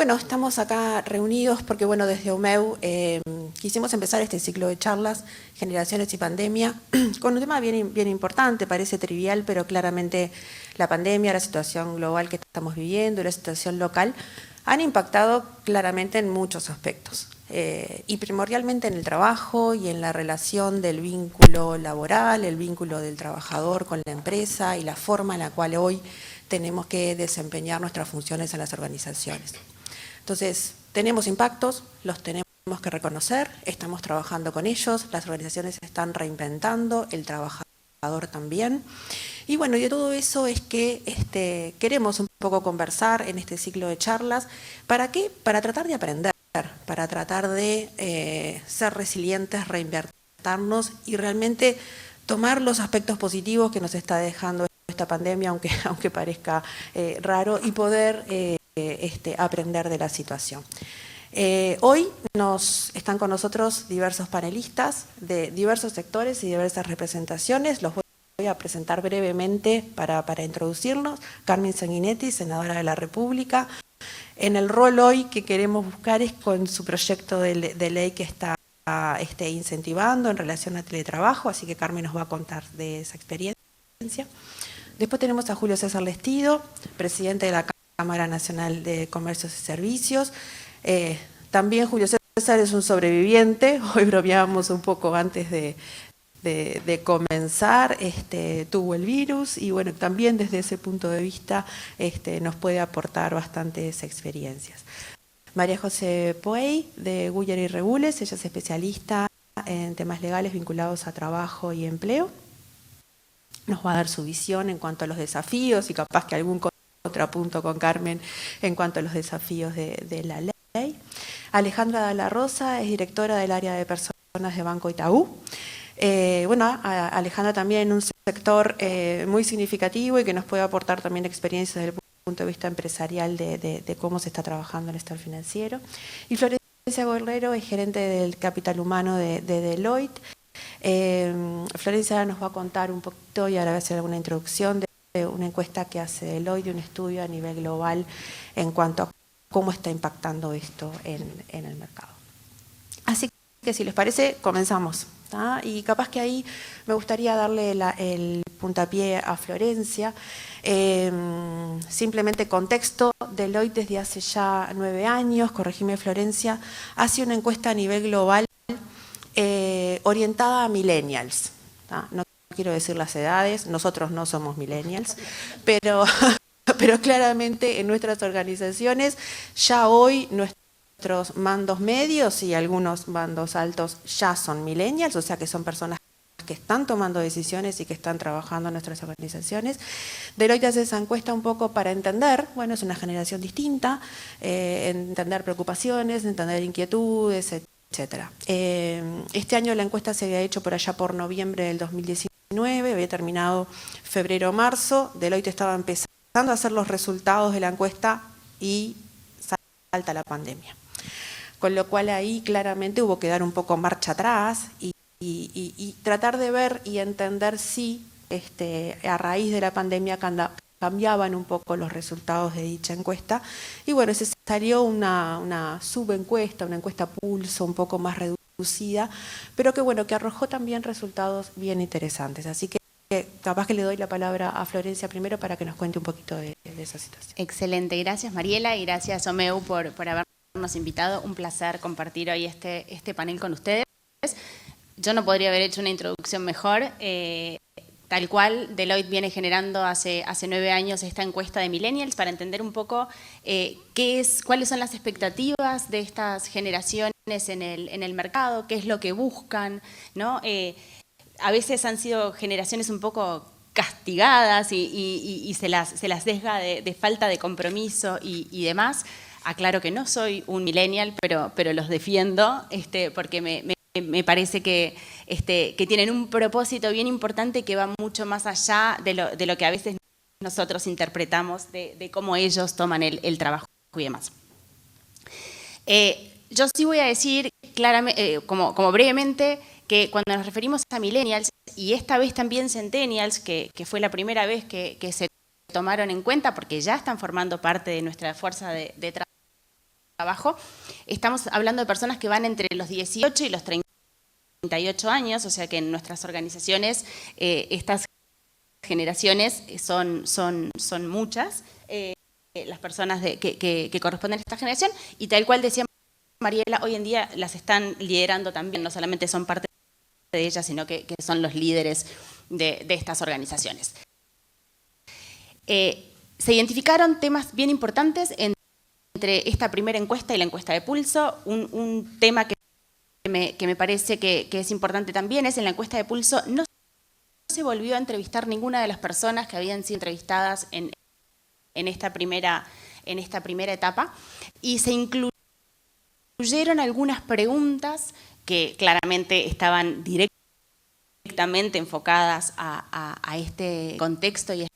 Bueno, estamos acá reunidos porque, bueno, desde UMEU quisimos empezar este ciclo de charlas, Generaciones y Pandemia, con un tema bien importante, parece trivial, pero claramente la pandemia, la situación global que estamos viviendo y la situación local han impactado claramente en muchos aspectos, y primordialmente en el trabajo y en la relación del vínculo laboral, el vínculo del trabajador con la empresa y la forma en la cual hoy tenemos que desempeñar nuestras funciones en las organizaciones. Entonces, tenemos impactos, los tenemos que reconocer, estamos trabajando con ellos, las organizaciones se están reinventando, el trabajador también. Y bueno, y de todo eso es que queremos un poco conversar en este ciclo de charlas. ¿Para qué? Para tratar de aprender, para tratar de ser resilientes, reinventarnos y realmente tomar los aspectos positivos que nos está dejando esta pandemia, aunque parezca raro, y poder aprender de la situación. Hoy están con nosotros diversos panelistas de diversos sectores y diversas representaciones. Los voy a presentar brevemente para introducirnos. Carmen Sanguinetti, senadora de la República. En el rol hoy que queremos buscar es con su proyecto de ley que está incentivando en relación al teletrabajo, así que Carmen nos va a contar de esa experiencia. Después tenemos a Julio César Lestido, presidente de la Cámara Nacional de Comercios y Servicios. También Julio César es un sobreviviente, hoy bromeábamos un poco antes de comenzar, tuvo el virus y bueno, también desde ese punto de vista nos puede aportar bastantes experiencias. María José Puey, de Guyer y Regules, ella es especialista en temas legales vinculados a trabajo y empleo. Nos va a dar su visión en cuanto a los desafíos y capaz que algún contrapunto con Carmen en cuanto a los desafíos de la ley. Alejandra Dalla Rosa es directora del área de personas de Banco Itaú. Alejandra también en un sector muy significativo y que nos puede aportar también experiencias desde el punto de vista empresarial de cómo se está trabajando en el sector financiero. Y Florencia Guerrero es gerente del capital humano de Deloitte. Florencia nos va a contar un poquito y ahora va a hacer alguna introducción de una encuesta que hace Deloitte, de un estudio a nivel global en cuanto a cómo está impactando esto en el mercado. Así que si les parece, comenzamos. Y capaz que ahí me gustaría darle el puntapié a Florencia. Simplemente contexto, Deloitte desde hace ya 9 años, corregime Florencia, hace una encuesta a nivel global orientada a millennials. No quiero decir las edades, nosotros no somos millennials, pero claramente en nuestras organizaciones ya hoy nuestros mandos medios y algunos mandos altos ya son millennials, o sea que son personas que están tomando decisiones y que están trabajando en nuestras organizaciones. Deloitte hace esa encuesta un poco para entender, bueno, es una generación distinta, entender preocupaciones, entender inquietudes, etcétera. Este año la encuesta se había hecho por allá por noviembre del 2019, había terminado febrero o marzo, Deloitte estaba empezando a hacer los resultados de la encuesta y salta la pandemia. Con lo cual ahí claramente hubo que dar un poco marcha atrás y tratar de ver y entender si a raíz de la pandemia cambiaban un poco los resultados de dicha encuesta. Y bueno, se salió una subencuesta, una encuesta pulso un poco más reducida, pero que bueno, que arrojó también resultados bien interesantes. Así que capaz que le doy la palabra a Florencia primero para que nos cuente un poquito de esa situación. Excelente, gracias Mariela y gracias OMEU por habernos invitado. Un placer compartir hoy este panel con ustedes. Yo no podría haber hecho una introducción mejor. Tal cual, Deloitte viene generando hace 9 años esta encuesta de millennials para entender un poco cuáles son las expectativas de estas generaciones en el mercado, qué es lo que buscan, ¿no? A veces han sido generaciones un poco castigadas y se las deja de falta de compromiso y demás. Aclaro que no soy un millennial, pero los defiendo porque me parece que tienen un propósito bien importante que va mucho más allá de lo que a veces nosotros interpretamos de cómo ellos toman el trabajo y demás. Yo sí voy a decir claramente, como brevemente, que cuando nos referimos a millennials, y esta vez también centennials, que fue la primera vez que se tomaron en cuenta porque ya están formando parte de nuestra fuerza de abajo, estamos hablando de personas que van entre los 18 y los 38 años, o sea que en nuestras organizaciones estas generaciones son muchas, las personas que corresponden a esta generación, y tal cual decía Mariela, hoy en día las están liderando también, no solamente son parte de ellas, sino que son los líderes de estas organizaciones. Se identificaron temas bien importantes entre esta primera encuesta y la encuesta de pulso. Un tema que me parece que es importante también es en la encuesta de pulso no se volvió a entrevistar ninguna de las personas que habían sido entrevistadas en esta primera etapa, y se incluyeron algunas preguntas que claramente estaban directamente enfocadas a este contexto y a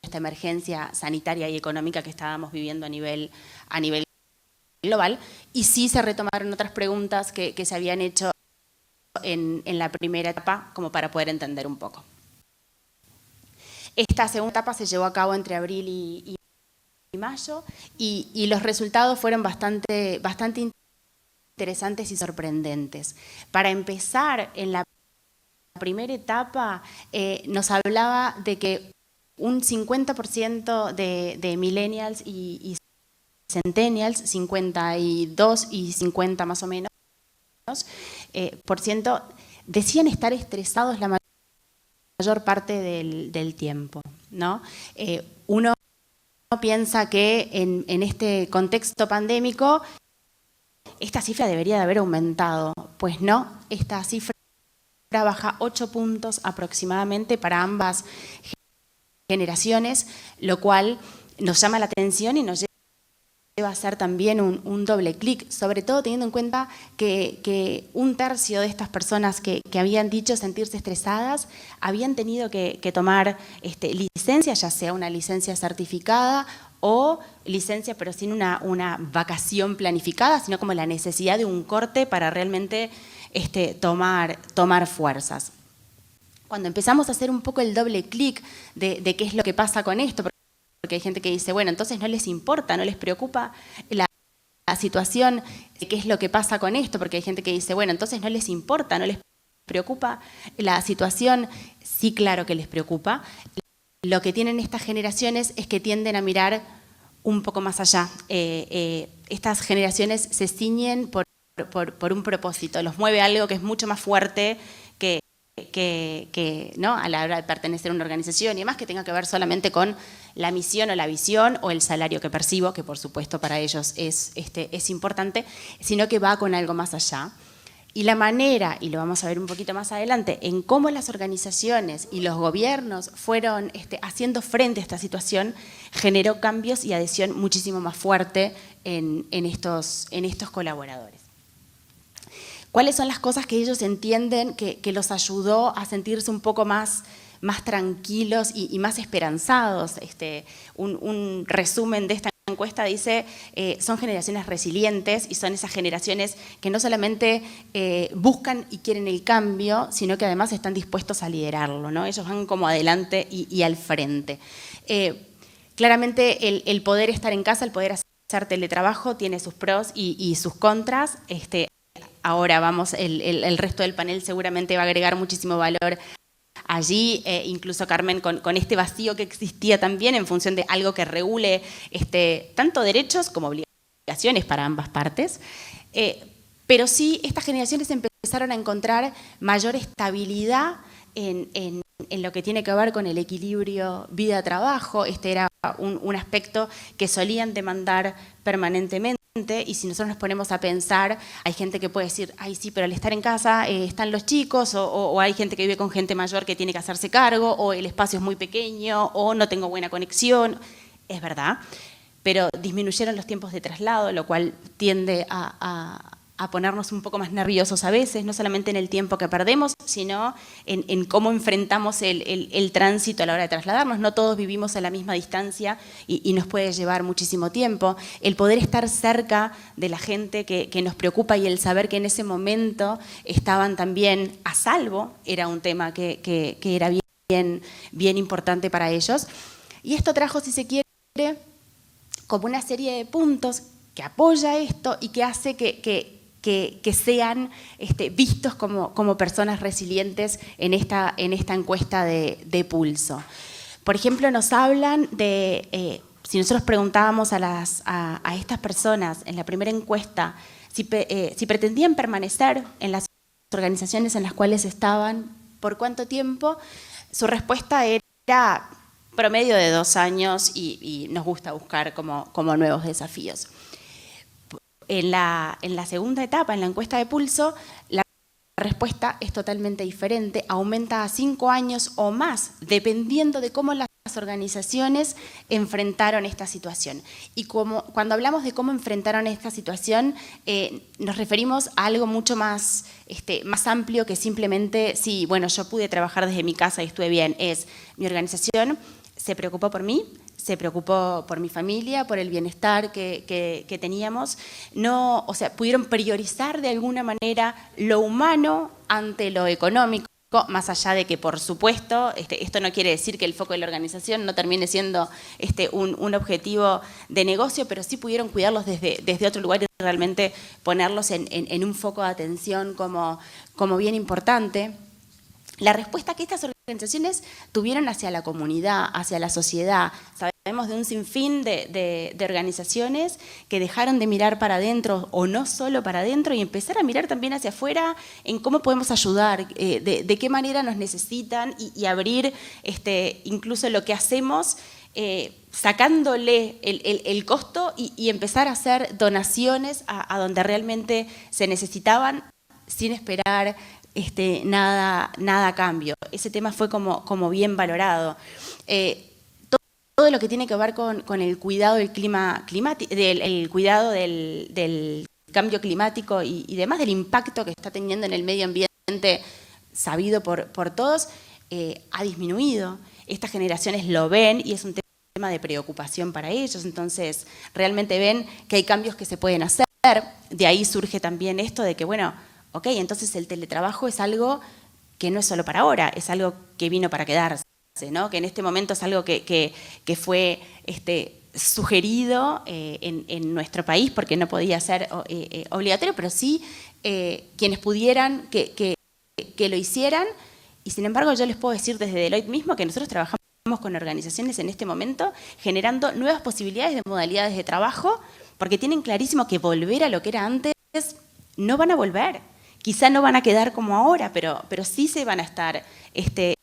esta emergencia sanitaria y económica que estábamos viviendo a nivel global, y sí se retomaron otras preguntas que se habían hecho en la primera etapa como para poder entender un poco. Esta segunda etapa se llevó a cabo entre abril y mayo, y los resultados fueron bastante interesantes y sorprendentes. Para empezar, en la primera etapa nos hablaba de que un 50% de millennials y centennials, 52 y 50 más o menos, % decían estar estresados la mayor parte del tiempo, ¿no? Uno piensa que en este contexto pandémico esta cifra debería de haber aumentado. Pues no, esta cifra baja 8 puntos aproximadamente para ambas generaciones, lo cual nos llama la atención y nos lleva a hacer también un doble clic, sobre todo teniendo en cuenta que un tercio de estas personas que habían dicho sentirse estresadas habían tenido que tomar licencia, ya sea una licencia certificada o licencia pero sin una vacación planificada, sino como la necesidad de un corte para realmente tomar fuerzas. Cuando empezamos a hacer un poco el doble clic de qué es lo que pasa con esto, porque hay gente que dice, bueno, entonces no les importa, no les preocupa la situación, qué es lo que pasa con esto, porque hay gente que dice, bueno, entonces no les importa, no les preocupa la situación. Sí, claro que les preocupa. Lo que tienen estas generaciones es que tienden a mirar un poco más allá. Estas generaciones se ciñen por un propósito, los mueve algo que es mucho más fuerte que ¿no? a la hora de pertenecer a una organización y demás, que tenga que ver solamente con la misión o la visión o el salario que percibo, que por supuesto para ellos es importante, sino que va con algo más allá. Y la manera, y lo vamos a ver un poquito más adelante, en cómo las organizaciones y los gobiernos fueron haciendo frente a esta situación, generó cambios y adhesión muchísimo más fuerte en estos colaboradores. ¿Cuáles son las cosas que ellos entienden que los ayudó a sentirse un poco más tranquilos y más esperanzados? Un resumen de esta encuesta dice, son generaciones resilientes y son esas generaciones que no solamente buscan y quieren el cambio, sino que además están dispuestos a liderarlo, ¿no? Ellos van como adelante y al frente. Claramente el poder estar en casa, el poder hacer teletrabajo tiene sus pros y sus contras. Ahora vamos, el resto del panel seguramente va a agregar muchísimo valor allí, incluso Carmen con este vacío que existía también en función de algo que regule tanto derechos como obligaciones para ambas partes. Pero sí, estas generaciones empezaron a encontrar mayor estabilidad en lo que tiene que ver con el equilibrio vida-trabajo. Era un aspecto que solían demandar permanentemente. Y si nosotros nos ponemos a pensar, hay gente que puede decir, ay sí, pero al estar en casa están los chicos, o hay gente que vive con gente mayor que tiene que hacerse cargo, o el espacio es muy pequeño, o no tengo buena conexión. Es verdad, pero disminuyeron los tiempos de traslado, lo cual tiende a ponernos un poco más nerviosos a veces, no solamente en el tiempo que perdemos, sino en cómo enfrentamos el tránsito a la hora de trasladarnos. No todos vivimos a la misma distancia y nos puede llevar muchísimo tiempo. El poder estar cerca de la gente que nos preocupa y el saber que en ese momento estaban también a salvo, era un tema que era bien importante para ellos. Y esto trajo, si se quiere, como una serie de puntos apoya esto y que hace que sean vistos como personas resilientes en esta encuesta de pulso. Por ejemplo, nos hablan de, si nosotros preguntábamos a estas personas en la primera encuesta si pretendían permanecer en las organizaciones en las cuales estaban, por cuánto tiempo, su respuesta era promedio de 2 años y nos gusta buscar como nuevos desafíos. En la segunda etapa, en la encuesta de pulso, la respuesta es totalmente diferente, aumenta a 5 años o más, dependiendo de cómo las organizaciones enfrentaron esta situación. Y cuando hablamos de cómo enfrentaron esta situación, nos referimos a algo mucho más amplio que simplemente, sí, bueno, yo pude trabajar desde mi casa y estuve bien. Es, mi organización se preocupó por mí, se preocupó por mi familia, por el bienestar que teníamos. No, o sea, pudieron priorizar de alguna manera lo humano ante lo económico, más allá de que, por supuesto, esto no quiere decir que el foco de la organización no termine siendo un objetivo de negocio, pero sí pudieron cuidarlos desde otro lugar y realmente ponerlos en un foco de atención como bien importante. La respuesta que estas organizaciones tuvieron hacia la comunidad, hacia la sociedad, sabemos de un sinfín de organizaciones que dejaron de mirar para adentro o no solo para adentro y empezar a mirar también hacia afuera en cómo podemos ayudar, de qué manera nos necesitan y abrir incluso lo que hacemos, sacándole el costo y empezar a hacer donaciones a donde realmente se necesitaban sin esperar nada a cambio. Ese tema fue como bien valorado. Todo lo que tiene que ver con el cuidado del el cuidado del cambio climático y demás, del impacto que está teniendo en el medio ambiente, sabido por todos, ha disminuido. Estas generaciones lo ven y es un tema de preocupación para ellos, entonces realmente ven que hay cambios que se pueden hacer. De ahí surge también esto de que, bueno, ok, entonces el teletrabajo es algo que no es solo para ahora, es algo que vino para quedarse, ¿no? Que en este momento es algo que fue sugerido en nuestro país porque no podía ser obligatorio, pero sí quienes pudieran que lo hicieran. Y sin embargo yo les puedo decir desde Deloitte mismo que nosotros trabajamos con organizaciones en este momento generando nuevas posibilidades de modalidades de trabajo porque tienen clarísimo que volver a lo que era antes no van a volver. Quizá no van a quedar como ahora, pero sí se van a estar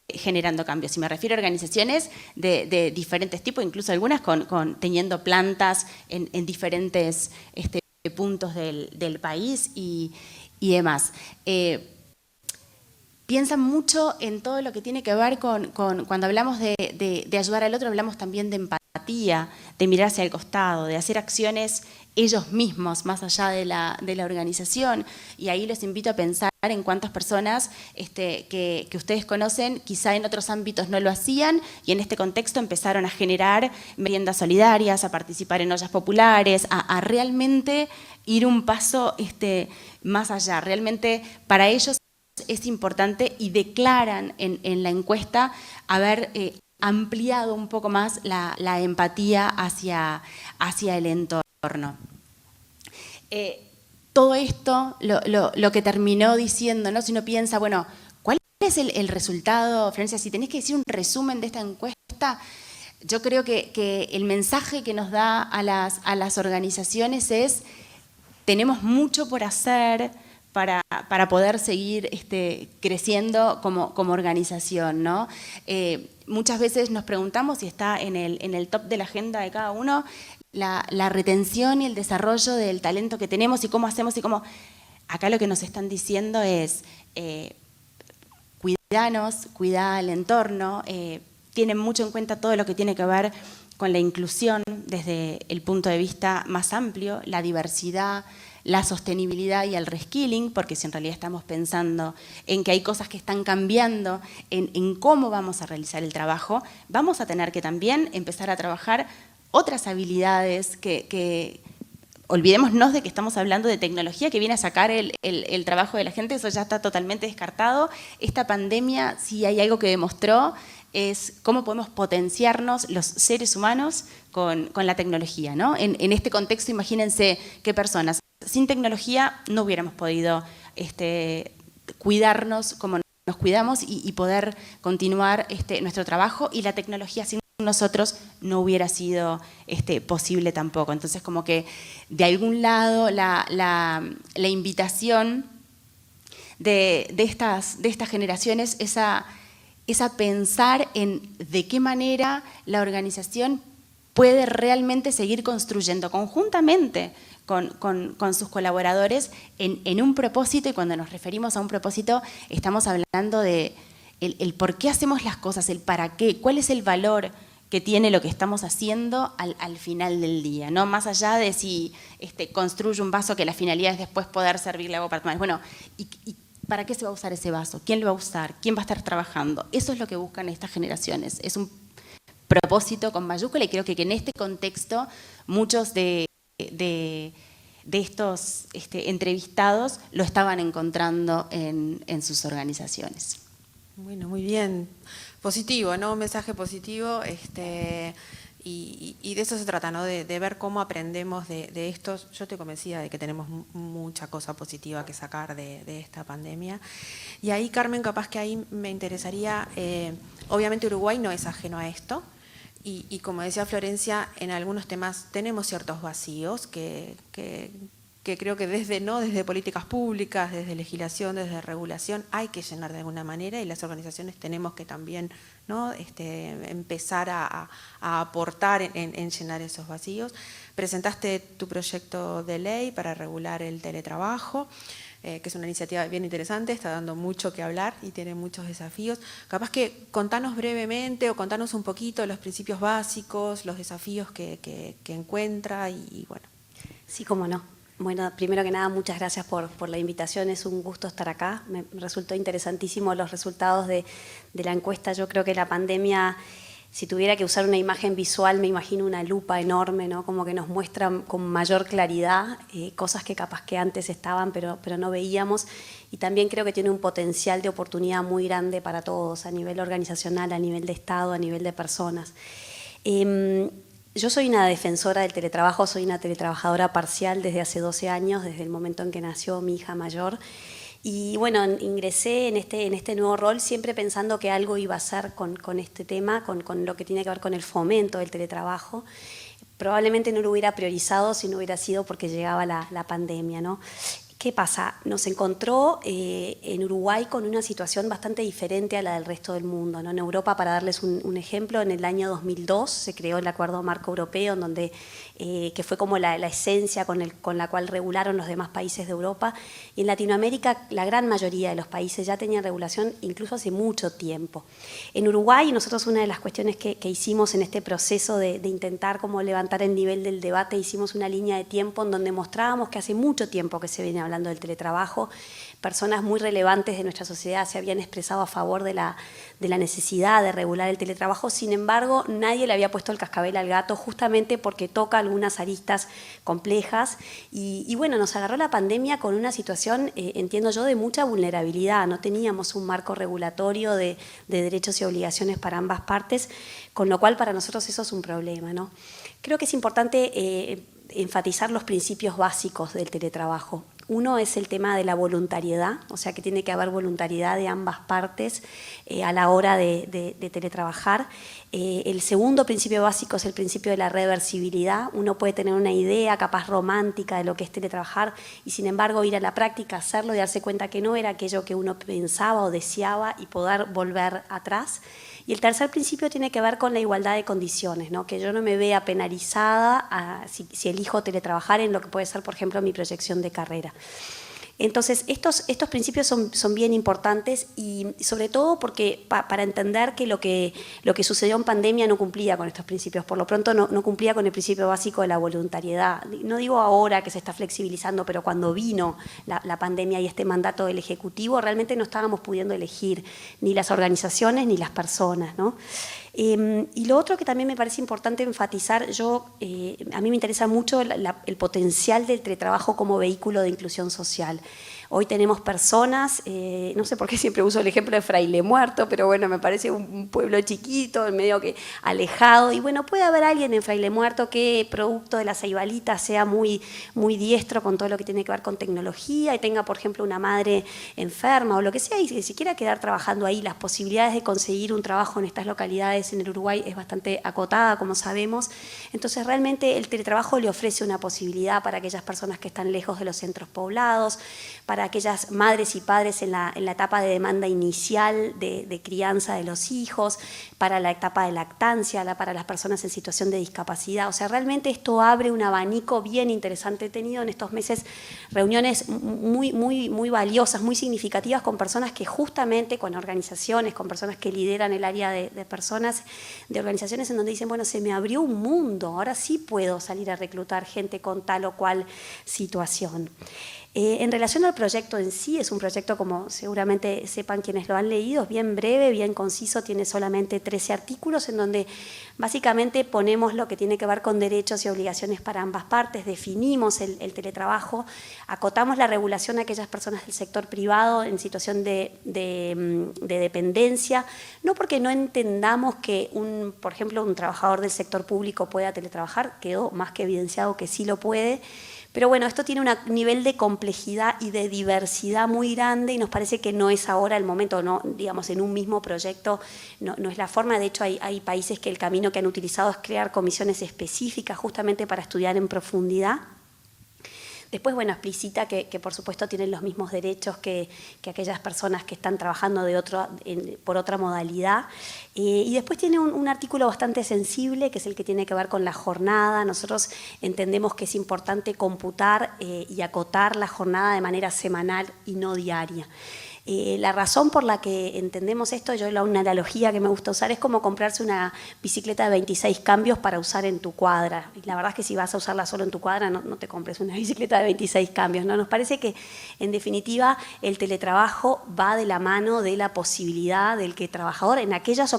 generando cambios. Y me refiero a organizaciones de diferentes tipos, incluso algunas teniendo plantas en diferentes puntos del país y demás. Piensan mucho en todo lo que tiene que ver cuando hablamos de ayudar al otro, hablamos también de empatía, de mirar hacia el costado, de hacer acciones ellos mismos, más allá de la organización. Y ahí los invito a pensar en cuántas personas que ustedes conocen, quizá en otros ámbitos no lo hacían, y en este contexto empezaron a generar meriendas solidarias, a participar en ollas populares, a realmente ir un paso más allá. Realmente para ellos es importante y declaran en la encuesta haber ampliado un poco más la empatía hacia el entorno. Todo esto, lo que terminó diciendo, ¿no? Si uno piensa, bueno, ¿cuál es el resultado, Florencia? Si tenés que decir un resumen de esta encuesta, yo creo que el mensaje que nos da a las organizaciones es: tenemos mucho por hacer para poder seguir creciendo como organización, ¿no? Muchas veces nos preguntamos si está en el top de la agenda de cada uno la retención y el desarrollo del talento que tenemos y cómo hacemos y cómo... Acá lo que nos están diciendo es cuidanos, cuidar el entorno, tienen mucho en cuenta todo lo que tiene que ver con la inclusión desde el punto de vista más amplio, la diversidad, la sostenibilidad y el reskilling, porque si en realidad estamos pensando en que hay cosas que están cambiando en cómo vamos a realizar el trabajo, vamos a tener que también empezar a trabajar otras habilidades olvidémonos de que estamos hablando de tecnología que viene a sacar el trabajo de la gente, eso ya está totalmente descartado. Esta pandemia, si hay algo que demostró, es cómo podemos potenciarnos los seres humanos con la tecnología, ¿no? En este contexto, imagínense qué personas. Sin tecnología no hubiéramos podido cuidarnos como nos cuidamos y poder continuar nuestro trabajo, y la tecnología sin nosotros no hubiera sido posible tampoco. Entonces, como que de algún lado la invitación de estas generaciones es a pensar en de qué manera la organización puede realmente seguir construyendo conjuntamente con sus colaboradores en un propósito, y cuando nos referimos a un propósito estamos hablando de el por qué hacemos las cosas, el para qué, cuál es el valor que tiene lo que estamos haciendo al final del día, ¿no? Más allá de si construye un vaso que la finalidad es después poder servirle agua para tomar. Bueno, ¿y para qué se va a usar ese vaso? ¿Quién lo va a usar? ¿Quién va a estar trabajando? Eso es lo que buscan estas generaciones. Es un propósito con mayúscula, y creo que en este contexto muchos de estos entrevistados lo estaban encontrando en sus organizaciones. Bueno, muy bien. Positivo, ¿no? Un mensaje positivo, y de eso se trata, ¿no? De ver cómo aprendemos de esto. Yo estoy convencida de que tenemos mucha cosa positiva que sacar de esta pandemia. Y ahí, Carmen, capaz que ahí me interesaría, obviamente Uruguay no es ajeno a esto, y como decía Florencia, en algunos temas tenemos ciertos vacíos que creo que desde políticas públicas, desde legislación, desde regulación, hay que llenar de alguna manera, y las organizaciones tenemos que también, ¿no? Empezar a aportar en llenar esos vacíos. Presentaste tu proyecto de ley para regular el teletrabajo, que es una iniciativa bien interesante, está dando mucho que hablar y tiene muchos desafíos. Capaz que contanos brevemente o contanos un poquito los principios básicos, los desafíos que encuentra y bueno. Sí, cómo no. Bueno, primero que nada, muchas gracias por la invitación, es un gusto estar acá. Me resultó interesantísimo los resultados de la encuesta. Yo creo que la pandemia, si tuviera que usar una imagen visual, me imagino una lupa enorme, ¿no? Como que nos muestra con mayor claridad cosas que capaz que antes estaban, pero no veíamos. Y también creo que tiene un potencial de oportunidad muy grande para todos, a nivel organizacional, a nivel de Estado, a nivel de personas. Yo soy una defensora del teletrabajo, soy una teletrabajadora parcial desde hace 12 años, desde el momento en que nació mi hija mayor. Y bueno, ingresé en este nuevo rol siempre pensando que algo iba a hacer con este tema, con lo que tiene que ver con el fomento del teletrabajo. Probablemente no lo hubiera priorizado si no hubiera sido porque llegaba la pandemia, ¿no? ¿Qué pasa? Nos encontró en Uruguay con una situación bastante diferente a la del resto del mundo, ¿no? En Europa, para darles un ejemplo, en el año 2002 se creó el Acuerdo Marco Europeo, en donde, que fue como la esencia con la cual regularon los demás países de Europa. Y en Latinoamérica la gran mayoría de los países ya tenían regulación incluso hace mucho tiempo. En Uruguay, nosotros una de las cuestiones que hicimos en este proceso de intentar como levantar el nivel del debate, hicimos una línea de tiempo en donde mostrábamos que hace mucho tiempo que se viene hablando del teletrabajo, personas muy relevantes de nuestra sociedad se habían expresado a favor de la necesidad de regular el teletrabajo. Sin embargo, nadie le había puesto el cascabel al gato, justamente porque toca algunas aristas complejas y bueno, nos agarró la pandemia con una situación, entiendo yo, de mucha vulnerabilidad. No teníamos un marco regulatorio de derechos y obligaciones para ambas partes, con lo cual para nosotros eso es un problema, ¿no? Creo que es importante enfatizar los principios básicos del teletrabajo. Uno es el tema de la voluntariedad, o sea que tiene que haber voluntariedad de ambas partes a la hora de teletrabajar. El segundo principio básico es el principio de la reversibilidad. Uno puede tener una idea capaz romántica de lo que es teletrabajar y sin embargo ir a la práctica, hacerlo y darse cuenta que no era aquello que uno pensaba o deseaba y poder volver atrás. Y el tercer principio tiene que ver con la igualdad de condiciones, ¿no? Que yo no me vea penalizada si elijo teletrabajar en lo que puede ser, por ejemplo, mi proyección de carrera. Entonces, estos principios son bien importantes y sobre todo porque para entender que lo que sucedió en pandemia no cumplía con estos principios. Por lo pronto no cumplía con el principio básico de la voluntariedad. No digo ahora que se está flexibilizando, pero cuando vino la pandemia y este mandato del Ejecutivo, realmente no estábamos pudiendo elegir ni las organizaciones ni las personas, ¿no? Y lo otro que también me parece importante enfatizar, a mí me interesa mucho el potencial del teletrabajo como vehículo de inclusión social. Hoy tenemos personas, no sé por qué siempre uso el ejemplo de Fraile Muerto, pero bueno, me parece un pueblo chiquito, medio que alejado, y bueno, puede haber alguien en Fraile Muerto que producto de la Ceibalita sea muy diestro con todo lo que tiene que ver con tecnología y tenga, por ejemplo, una madre enferma o lo que sea, y que se quiera quedar trabajando ahí. Las posibilidades de conseguir un trabajo en estas localidades en el Uruguay es bastante acotada, como sabemos. Entonces, realmente el teletrabajo le ofrece una posibilidad para aquellas personas que están lejos de los centros poblados, para aquellas madres y padres en la etapa de demanda inicial de crianza de los hijos, para la etapa de lactancia, para las personas en situación de discapacidad. O sea, realmente esto abre un abanico bien interesante. He tenido en estos meses reuniones muy valiosas, muy significativas con personas que justamente, con organizaciones, con personas que lideran el área de personas, de organizaciones en donde dicen, bueno, se me abrió un mundo, ahora sí puedo salir a reclutar gente con tal o cual situación. En relación al proyecto en sí, es un proyecto, como seguramente sepan quienes lo han leído, es bien breve, bien conciso, tiene solamente 13 artículos en donde básicamente ponemos lo que tiene que ver con derechos y obligaciones para ambas partes, definimos el teletrabajo, acotamos la regulación a aquellas personas del sector privado en situación de dependencia, no porque no entendamos que, por ejemplo, un trabajador del sector público pueda teletrabajar, quedó más que evidenciado que sí lo puede. Pero bueno, esto tiene un nivel de complejidad y de diversidad muy grande y nos parece que no es ahora el momento, no, digamos, en un mismo proyecto no es la forma. De hecho, hay países que el camino que han utilizado es crear comisiones específicas justamente para estudiar en profundidad. Después, bueno, explicita que por supuesto tienen los mismos derechos que aquellas personas que están trabajando por otra modalidad. Y después tiene un artículo bastante sensible, que es el que tiene que ver con la jornada. Nosotros entendemos que es importante computar y acotar la jornada de manera semanal y no diaria. La razón por la que entendemos esto, una analogía que me gusta usar, es como comprarse una bicicleta de 26 cambios para usar en tu cuadra. Y la verdad es que si vas a usarla solo en tu cuadra, no te compres una bicicleta de 26 cambios, ¿no? Nos parece que, en definitiva, el teletrabajo va de la mano de la posibilidad del que el trabajador, en aquellas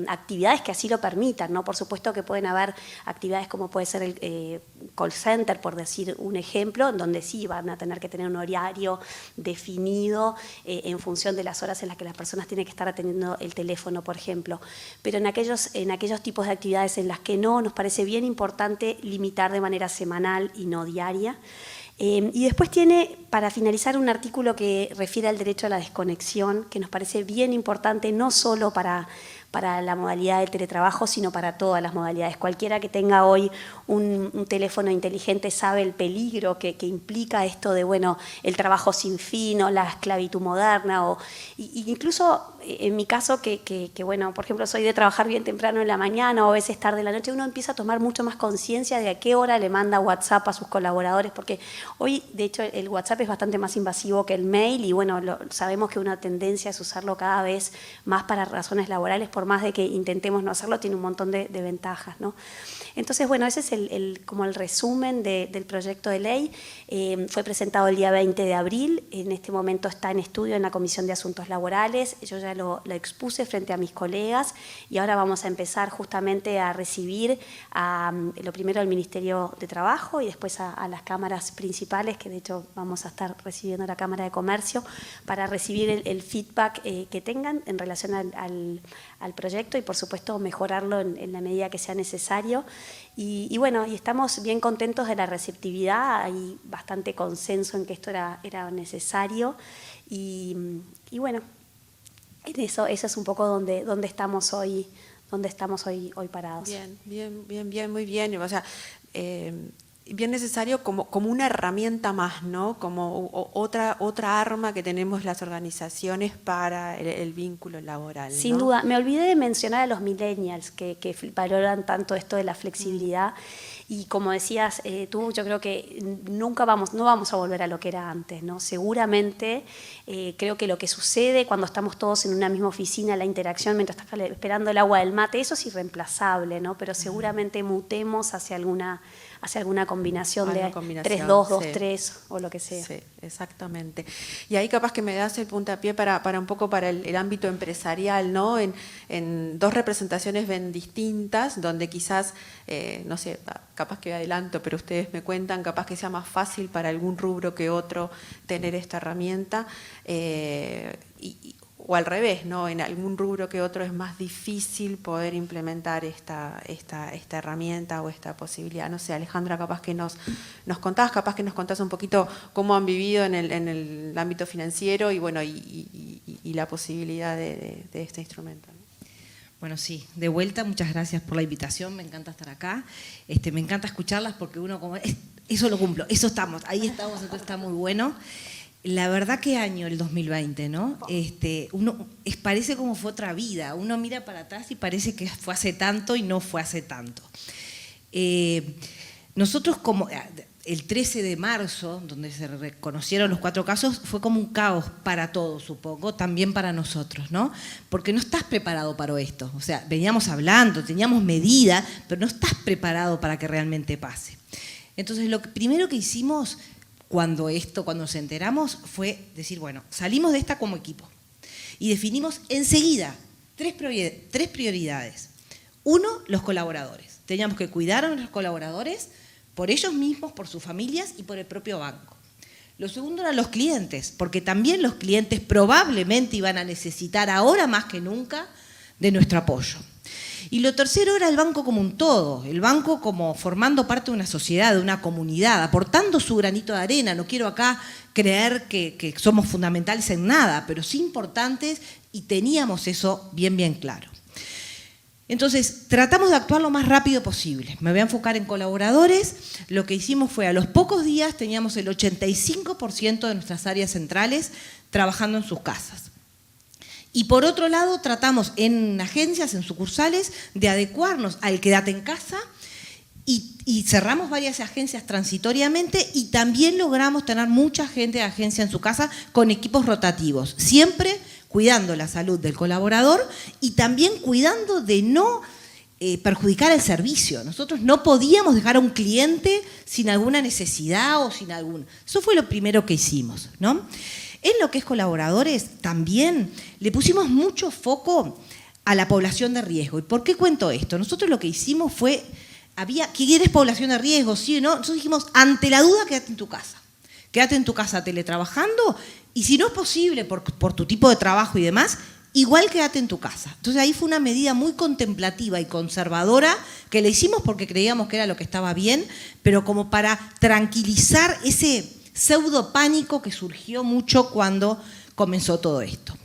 actividades que así lo permitan, ¿no? Por supuesto que pueden haber actividades como puede ser el call center, por decir un ejemplo, en donde sí van a tener que tener un horario definido en función de las horas en las que las personas tienen que estar atendiendo el teléfono, por ejemplo. Pero en aquellos tipos de actividades en las que no, nos parece bien importante limitar de manera semanal y no diaria. Y después tiene, para finalizar, un artículo que refiere al derecho a la desconexión, que nos parece bien importante, no solo para la modalidad del teletrabajo, sino para todas las modalidades. Cualquiera que tenga hoy un teléfono inteligente sabe el peligro que implica esto de, bueno, el trabajo sin fin o la esclavitud moderna, incluso en mi caso, bueno, por ejemplo, soy de trabajar bien temprano en la mañana o a veces tarde en la noche, uno empieza a tomar mucho más conciencia de a qué hora le manda WhatsApp a sus colaboradores, porque hoy, de hecho, el WhatsApp es bastante más invasivo que el mail y, bueno, sabemos que una tendencia es usarlo cada vez más para razones laborales, por más de que intentemos no hacerlo, tiene un montón de ventajas, ¿no? Entonces, bueno, ese es como el resumen del proyecto de ley. Fue presentado el día 20 de abril, en este momento está en estudio en la Comisión de Asuntos Laborales, yo ya lo expuse frente a mis colegas y ahora vamos a empezar justamente a recibir lo primero al Ministerio de Trabajo y después a las cámaras principales, que de hecho vamos a estar recibiendo la Cámara de Comercio, para recibir el feedback que tengan en relación al proyecto y por supuesto mejorarlo en la medida que sea necesario. Y bueno, y estamos bien contentos de la receptividad, hay bastante consenso en que esto era necesario y bueno, eso es un poco donde estamos hoy parados. Bien, muy bien. O sea, bien necesario como una herramienta más, ¿no? Como otra arma que tenemos las organizaciones para el vínculo laboral, ¿no? Sin duda. Me olvidé de mencionar a los millennials que valoran tanto esto de la flexibilidad. Y como decías tú, yo creo que no vamos a volver a lo que era antes, ¿no? Seguramente creo que lo que sucede cuando estamos todos en una misma oficina, la interacción mientras estás esperando el agua del mate, eso es irreemplazable, ¿no? Pero seguramente mutemos hacia hace alguna combinación Alguna de combinación, 3-2, sí. 2-3 o lo que sea. Sí, exactamente. Y ahí capaz que me das el puntapié para un poco para el ámbito empresarial, ¿no? En dos representaciones bien distintas, donde quizás, no sé, capaz que adelanto, pero ustedes me cuentan, capaz que sea más fácil para algún rubro que otro tener esta herramienta, o al revés, ¿no? En algún rubro que otro es más difícil poder implementar esta herramienta o esta posibilidad. No sé, Alejandra, capaz que nos contás un poquito cómo han vivido en el ámbito financiero y bueno, y la posibilidad de este instrumento, ¿no? Bueno, sí, de vuelta, muchas gracias por la invitación, me encanta estar acá, me encanta escucharlas porque uno como, eso lo cumplo, ahí estamos, entonces está muy bueno. La verdad que año el 2020, ¿no? Parece como fue otra vida, uno mira para atrás y parece que fue hace tanto y no fue hace tanto. Nosotros como el 13 de marzo, donde se reconocieron los 4 casos, fue como un caos para todos, supongo, también para nosotros, ¿no? Porque no estás preparado para esto. O sea, veníamos hablando, teníamos medida, pero no estás preparado para que realmente pase. Entonces, lo primero que hicimos cuando nos enteramos fue decir, bueno, salimos de esta como equipo y definimos enseguida 3 prioridades. 1, los colaboradores. Teníamos que cuidar a nuestros colaboradores por ellos mismos, por sus familias y por el propio banco. Lo segundo eran los clientes, porque también los clientes probablemente iban a necesitar ahora más que nunca de nuestro apoyo. Y lo tercero era el banco como un todo, el banco como formando parte de una sociedad, de una comunidad, aportando su granito de arena. No quiero acá creer que somos fundamentales en nada, pero sí importantes y teníamos eso bien, bien claro. Entonces, tratamos de actuar lo más rápido posible. Me voy a enfocar en colaboradores. Lo que hicimos fue, a los pocos días teníamos el 85% de nuestras áreas centrales trabajando en sus casas. Y por otro lado, tratamos en agencias, en sucursales, de adecuarnos al quédate en casa y cerramos varias agencias transitoriamente y también logramos tener mucha gente de agencia en su casa con equipos rotativos, siempre cuidando la salud del colaborador y también cuidando de no perjudicar el servicio. Nosotros no podíamos dejar a un cliente sin alguna necesidad o sin algún... Eso fue lo primero que hicimos, ¿no? En lo que es colaboradores, también le pusimos mucho foco a la población de riesgo. ¿Y por qué cuento esto? Nosotros lo que hicimos fue, ¿quién es población de riesgo? ¿Sí o no? Nosotros dijimos, ante la duda, quédate en tu casa. Quédate en tu casa teletrabajando y si no es posible por tu tipo de trabajo y demás, igual quédate en tu casa. Entonces ahí fue una medida muy contemplativa y conservadora que le hicimos porque creíamos que era lo que estaba bien, pero como para tranquilizar ese pseudo pánico que surgió mucho cuando comenzó todo esto.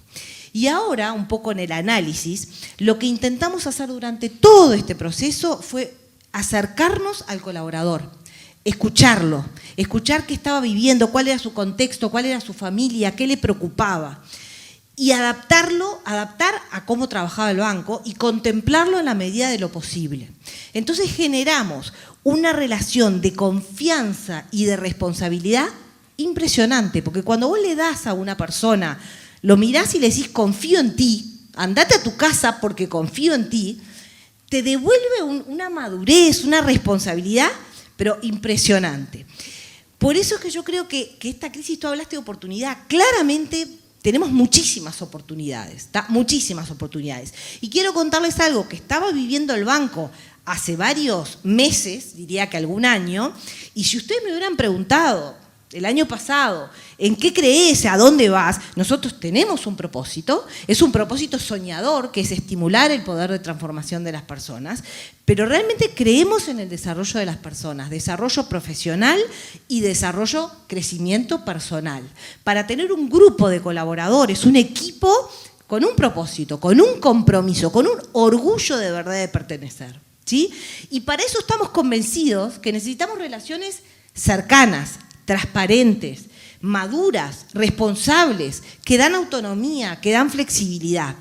Y ahora, un poco en el análisis, lo que intentamos hacer durante todo este proceso fue acercarnos al colaborador, escucharlo, escuchar qué estaba viviendo, cuál era su contexto, cuál era su familia, qué le preocupaba. Y adaptar a cómo trabajaba el banco y contemplarlo en la medida de lo posible. Entonces generamos una relación de confianza y de responsabilidad impresionante, porque cuando vos le das a una persona, lo mirás y le decís confío en ti, andate a tu casa porque confío en ti, te devuelve una madurez, una responsabilidad, pero impresionante. Por eso es que yo creo que esta crisis, tú hablaste de oportunidad, claramente tenemos muchísimas oportunidades, muchísimas oportunidades. Y quiero contarles algo que estaba viviendo el banco hace varios meses, diría que algún año, y si ustedes me hubieran preguntado el año pasado, ¿en qué crees? ¿A dónde vas? Nosotros tenemos un propósito, es un propósito soñador, que es estimular el poder de transformación de las personas, pero realmente creemos en el desarrollo de las personas, desarrollo profesional y desarrollo, crecimiento personal, para tener un grupo de colaboradores, un equipo con un propósito, con un compromiso, con un orgullo de verdad de pertenecer, ¿sí? Y para eso estamos convencidos que necesitamos relaciones cercanas, transparentes, maduras, responsables, que dan autonomía, que dan flexibilidad.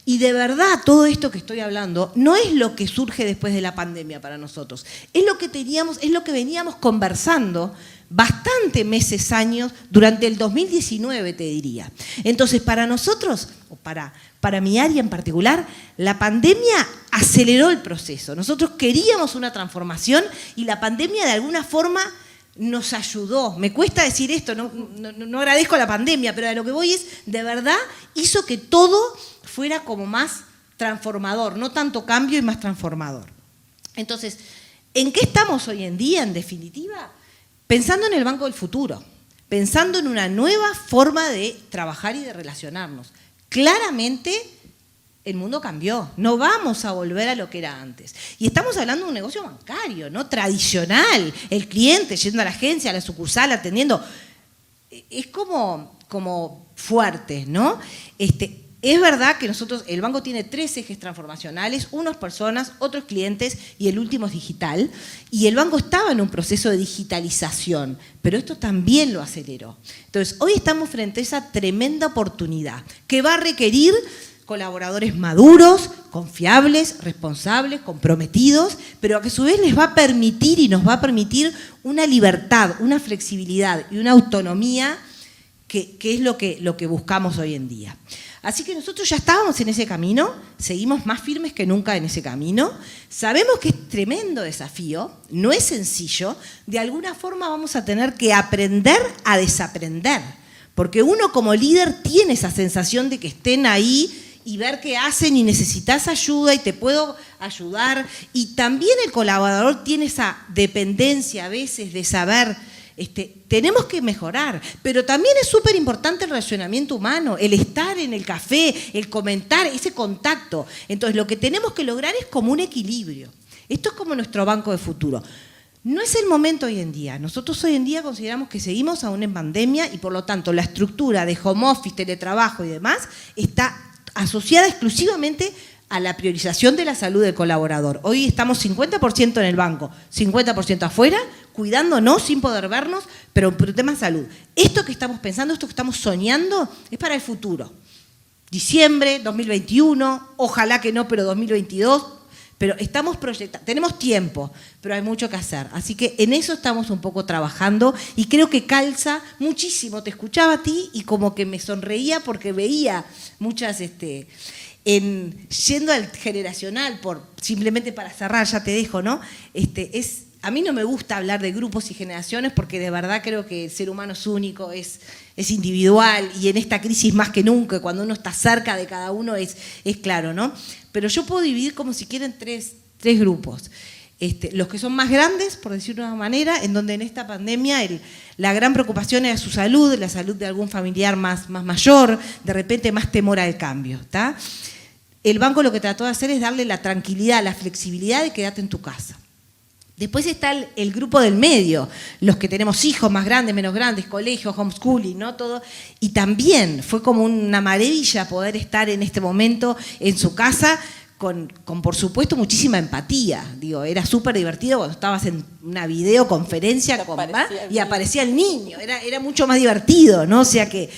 Y de verdad, todo esto que estoy hablando no es lo que surge después de la pandemia para nosotros. Es lo que teníamos, es lo que veníamos conversando bastante meses, años, durante el 2019 te diría. Entonces, para nosotros, o para mi área en particular, la pandemia aceleró el proceso. Nosotros queríamos una transformación y la pandemia de alguna forma nos ayudó. Me cuesta decir esto, no agradezco la pandemia, pero a lo que voy es, de verdad, hizo que todo fuera como más transformador, no tanto cambio y más transformador. Entonces, ¿en qué estamos hoy en día, en definitiva? Pensando en el banco del futuro, pensando en una nueva forma de trabajar y de relacionarnos. Claramente, el mundo cambió, no vamos a volver a lo que era antes. Y estamos hablando de un negocio bancario, ¿no? Tradicional, el cliente yendo a la agencia, a la sucursal, atendiendo. Es como fuerte, ¿no? Es verdad que nosotros, el banco tiene 3 ejes transformacionales, uno es personas, otro es clientes y el último es digital. Y el banco estaba en un proceso de digitalización, pero esto también lo aceleró. Entonces, hoy estamos frente a esa tremenda oportunidad que va a requerir colaboradores maduros, confiables, responsables, comprometidos, pero que a su vez les va a permitir y nos va a permitir una libertad, una flexibilidad y una autonomía que es lo que buscamos hoy en día. Así que nosotros ya estábamos en ese camino, seguimos más firmes que nunca en ese camino, sabemos que es tremendo desafío, no es sencillo, de alguna forma vamos a tener que aprender a desaprender, porque uno como líder tiene esa sensación de que estén ahí y ver qué hacen y necesitas ayuda y te puedo ayudar, y también el colaborador tiene esa dependencia a veces de saber. Tenemos que mejorar, pero también es súper importante el relacionamiento humano, el estar en el café, el comentar, ese contacto. Entonces, lo que tenemos que lograr es como un equilibrio. Esto es como nuestro banco de futuro. No es el momento hoy en día. Nosotros hoy en día consideramos que seguimos aún en pandemia y por lo tanto la estructura de home office, teletrabajo y demás está asociada exclusivamente a la priorización de la salud del colaborador. Hoy estamos 50% en el banco, 50% afuera, cuidándonos sin poder vernos, pero por tema de salud. Esto que estamos pensando, esto que estamos soñando, es para el futuro. Diciembre, 2021, ojalá que no, pero 2022, pero estamos proyectando, tenemos tiempo, pero hay mucho que hacer. Así que en eso estamos un poco trabajando y creo que calza muchísimo. Te escuchaba a ti y como que me sonreía porque veía muchas... yendo al generacional, simplemente para cerrar, ya te dejo, ¿no? A mí no me gusta hablar de grupos y generaciones porque de verdad creo que el ser humano es único, es individual y en esta crisis más que nunca, cuando uno está cerca de cada uno es claro, ¿no? Pero yo puedo dividir como si quieren tres grupos. Los que son más grandes, por decirlo de una manera, en donde en esta pandemia la gran preocupación era su salud, la salud de algún familiar más mayor, de repente más temor al cambio, ¿está? El banco lo que trató de hacer es darle la tranquilidad, la flexibilidad de quedarte en tu casa. Después está el grupo del medio, los que tenemos hijos más grandes, menos grandes, colegios, homeschooling, ¿no? Todo. Y también fue como una maravilla poder estar en este momento en su casa con por supuesto, muchísima empatía. Digo, era súper divertido cuando estabas en una videoconferencia y aparecía el niño. Era mucho más divertido, ¿no? O sea que...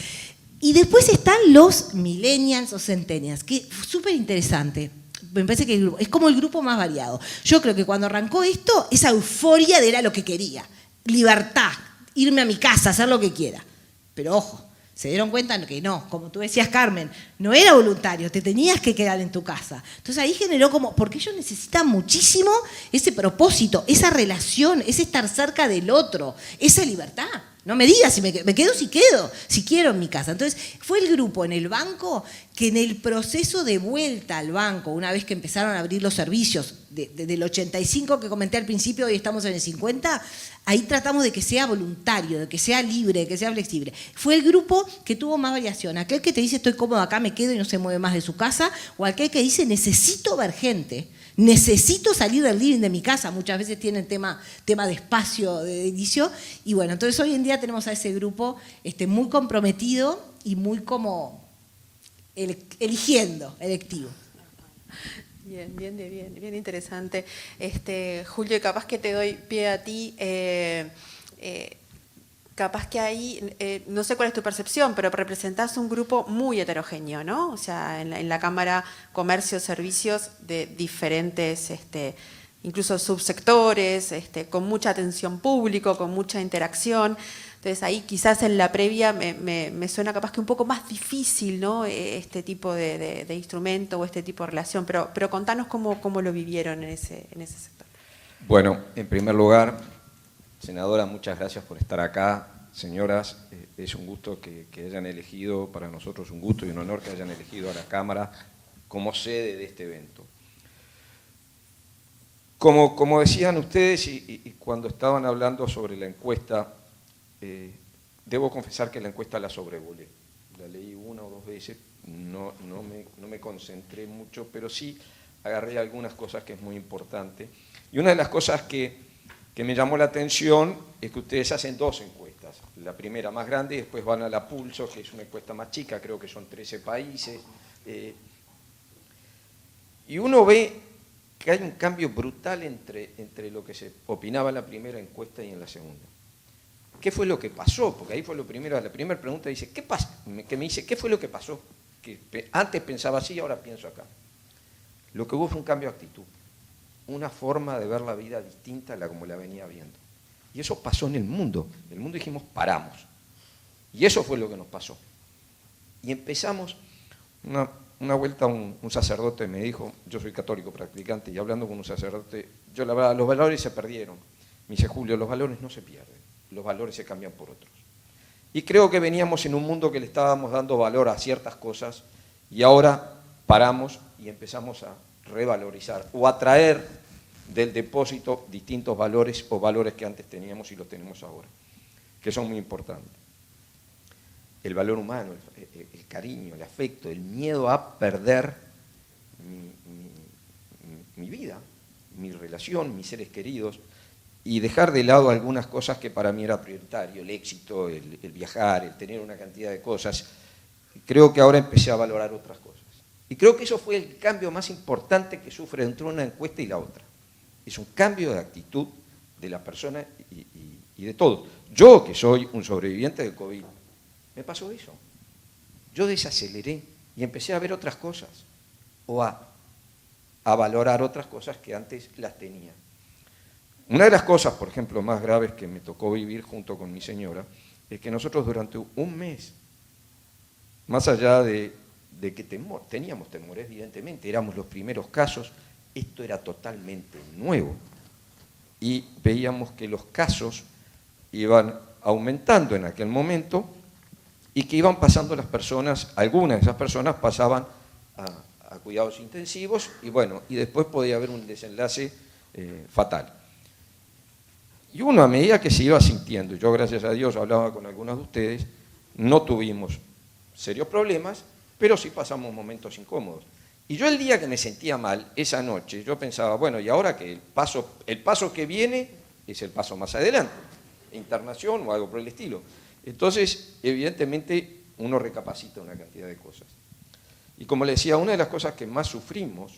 Y después están los millennials o centennials, que es súper interesante. Me parece que es como el grupo más variado. Yo creo que cuando arrancó esto, esa euforia era lo que quería. Libertad, irme a mi casa, hacer lo que quiera. Pero ojo, se dieron cuenta que no, como tú decías, Carmen, no era voluntario, te tenías que quedar en tu casa. Entonces ahí generó como, porque ellos necesitan muchísimo ese propósito, esa relación, ese estar cerca del otro, esa libertad. No me digas si me quedo, si quiero en mi casa. Entonces, fue el grupo en el banco que en el proceso de vuelta al banco, una vez que empezaron a abrir los servicios, del 85 que comenté al principio, hoy estamos en el 50, ahí tratamos de que sea voluntario, de que sea libre, de que sea flexible. Fue el grupo que tuvo más variación. Aquel que te dice estoy cómodo acá, me quedo y no se mueve más de su casa, o aquel que dice necesito ver gente. Necesito salir del living de mi casa, muchas veces tienen tema de espacio de inicio, y bueno, entonces hoy en día tenemos a ese grupo muy comprometido y muy como electivo. Bien interesante. Julio, y capaz que te doy pie a ti, capaz que ahí, no sé cuál es tu percepción, pero representás un grupo muy heterogéneo, ¿no? O sea, en la Cámara Comercio, Servicios de diferentes incluso subsectores, con mucha atención público, con mucha interacción. Entonces ahí quizás en la previa me suena capaz que un poco más difícil, ¿no? Este tipo de instrumento o este tipo de relación, pero contanos cómo lo vivieron en ese sector. Bueno, en primer lugar, senadora, muchas gracias por estar acá. Señoras, es un gusto que hayan elegido, para nosotros un gusto y un honor que hayan elegido a la Cámara como sede de este evento. Como decían ustedes y cuando estaban hablando sobre la encuesta, debo confesar que la encuesta la sobrevolé. La leí una o dos veces, no me concentré mucho, pero sí agarré algunas cosas que es muy importante. Y una de las cosas que me llamó la atención es que ustedes hacen dos encuestas. La primera más grande y después van a la Pulso, que es una encuesta más chica, creo que son 13 países. Y uno ve que hay un cambio brutal entre lo que se opinaba en la primera encuesta y en la segunda. ¿Qué fue lo que pasó? Porque ahí fue lo primero, la primera pregunta dice, ¿qué pasa? Que me dice, ¿qué fue lo que pasó? Que antes pensaba así, ahora pienso acá. Lo que hubo fue un cambio de actitud, una forma de ver la vida distinta a la como la venía viendo. Y eso pasó en el mundo. En el mundo dijimos, paramos. Y eso fue lo que nos pasó. Y empezamos, una vuelta un sacerdote me dijo, yo soy católico practicante, y hablando con un sacerdote, yo la verdad, los valores se perdieron. Me dice, Julio, los valores no se pierden, los valores se cambian por otros. Y creo que veníamos en un mundo que le estábamos dando valor a ciertas cosas, y ahora paramos y empezamos a revalorizar o a traer del depósito distintos valores o valores que antes teníamos y los tenemos ahora, que son muy importantes. El valor humano, el cariño, el afecto, el miedo a perder mi vida, mi relación, mis seres queridos, y dejar de lado algunas cosas que para mí era prioritario, el éxito, el viajar, el tener una cantidad de cosas. Creo que ahora empecé a valorar otras cosas. Y creo que eso fue el cambio más importante que sufre entre una encuesta y la otra. Es un cambio de actitud de la persona y de todos. Yo, que soy un sobreviviente del COVID, me pasó eso. Yo desaceleré y empecé a ver otras cosas o a valorar otras cosas que antes las tenía. Una de las cosas, por ejemplo, más graves que me tocó vivir junto con mi señora, es que nosotros durante un mes, más allá de que teníamos temores, evidentemente, éramos los primeros casos, esto era totalmente nuevo. Y veíamos que los casos iban aumentando en aquel momento y que iban pasando las personas, algunas de esas personas pasaban a cuidados intensivos y bueno, y después podía haber un desenlace fatal. Y uno a medida que se iba sintiendo, yo gracias a Dios hablaba con algunos de ustedes, no tuvimos serios problemas, pero sí pasamos momentos incómodos. Y yo el día que me sentía mal, esa noche, yo pensaba, bueno, y ahora que el paso que viene es el paso más adelante, internación o algo por el estilo. Entonces, evidentemente, uno recapacita una cantidad de cosas. Y como le decía, una de las cosas que más sufrimos,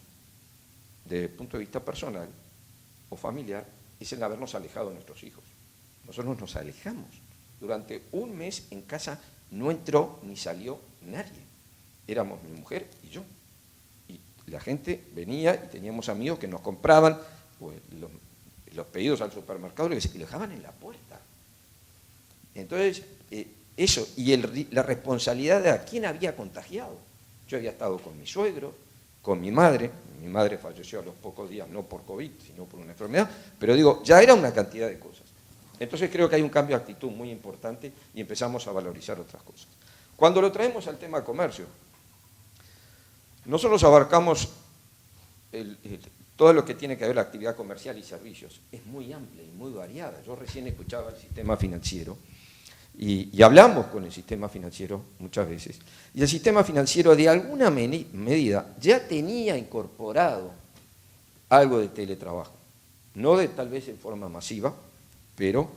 desde el punto de vista personal o familiar, es el habernos alejado de nuestros hijos. Nosotros nos alejamos. Durante un mes en casa no entró ni salió nadie. Éramos mi mujer y yo. Y la gente venía y teníamos amigos que nos compraban pues, los pedidos al supermercado y lo dejaban en la puerta. Entonces, eso, y la responsabilidad de a quién había contagiado. Yo había estado con mi suegro, con mi madre falleció a los pocos días, no por COVID, sino por una enfermedad, pero digo, ya era una cantidad de cosas. Entonces creo que hay un cambio de actitud muy importante y empezamos a valorizar otras cosas. Cuando lo traemos al tema comercio, nosotros abarcamos todo lo que tiene que ver la actividad comercial y servicios. Es muy amplia y muy variada. Yo recién escuchaba el sistema financiero y hablamos con el sistema financiero muchas veces. Y el sistema financiero de alguna medida ya tenía incorporado algo de teletrabajo. No de tal vez en forma masiva, pero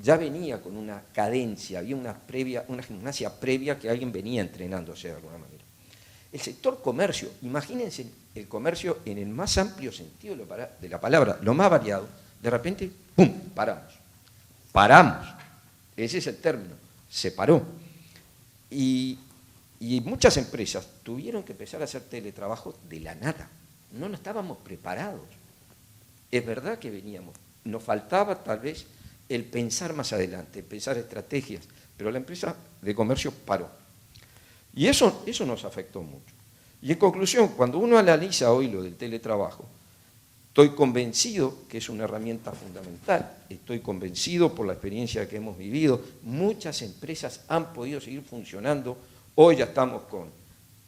ya venía con una cadencia, había una gimnasia previa que alguien venía entrenándose de alguna manera. El sector comercio, imagínense el comercio en el más amplio sentido de la palabra, lo más variado, de repente, ¡pum!, paramos. Ese es el término, se paró. Y muchas empresas tuvieron que empezar a hacer teletrabajo de la nada. No estábamos preparados. Es verdad que veníamos, nos faltaba tal vez el pensar más adelante, pensar estrategias, pero la empresa de comercio paró. Y eso nos afectó mucho. Y en conclusión, cuando uno analiza hoy lo del teletrabajo, estoy convencido que es una herramienta fundamental, estoy convencido por la experiencia que hemos vivido, muchas empresas han podido seguir funcionando, hoy ya estamos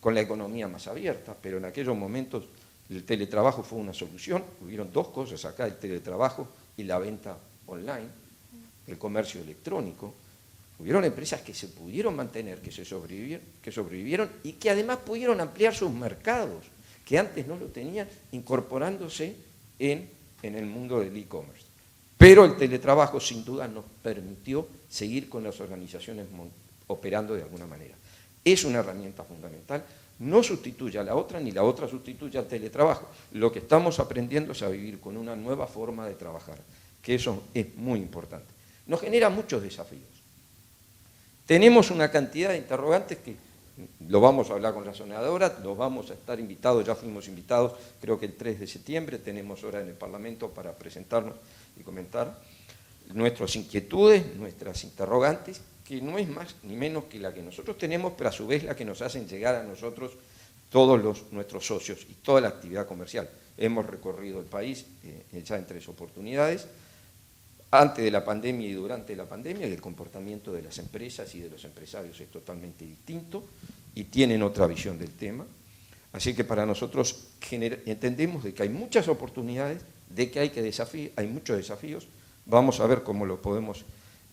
con la economía más abierta, pero en aquellos momentos el teletrabajo fue una solución, hubieron dos cosas acá, el teletrabajo y la venta online, el comercio electrónico. Hubieron empresas que se pudieron mantener, que sobrevivieron y que además pudieron ampliar sus mercados, que antes no lo tenían, incorporándose en el mundo del e-commerce. Pero el teletrabajo sin duda nos permitió seguir con las organizaciones operando de alguna manera. Es una herramienta fundamental, no sustituye a la otra ni la otra sustituye al teletrabajo. Lo que estamos aprendiendo es a vivir con una nueva forma de trabajar, que eso es muy importante. Nos genera muchos desafíos. Tenemos una cantidad de interrogantes que lo vamos a hablar con la senadora, los vamos a estar invitados, ya fuimos invitados, creo que el 3 de septiembre, tenemos hora en el Parlamento para presentarnos y comentar nuestras inquietudes, nuestras interrogantes, que no es más ni menos que la que nosotros tenemos, pero a su vez la que nos hacen llegar a nosotros todos nuestros socios y toda la actividad comercial. Hemos recorrido el país ya en 3 oportunidades, antes de la pandemia y durante la pandemia, y el comportamiento de las empresas y de los empresarios es totalmente distinto y tienen otra visión del tema. Así que para nosotros entendemos de que hay muchas oportunidades, de que hay muchos desafíos, vamos a ver cómo lo podemos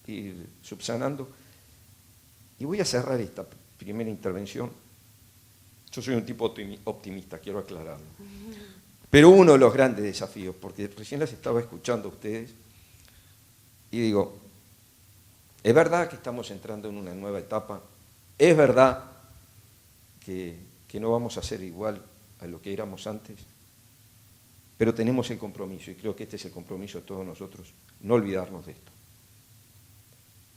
ir subsanando. Y voy a cerrar esta primera intervención. Yo soy un tipo optimista, quiero aclararlo. Pero uno de los grandes desafíos, porque recién las estaba escuchando a ustedes, y digo, es verdad que estamos entrando en una nueva etapa, es verdad que no vamos a ser igual a lo que éramos antes, pero tenemos el compromiso, y creo que este es el compromiso de todos nosotros, no olvidarnos de esto.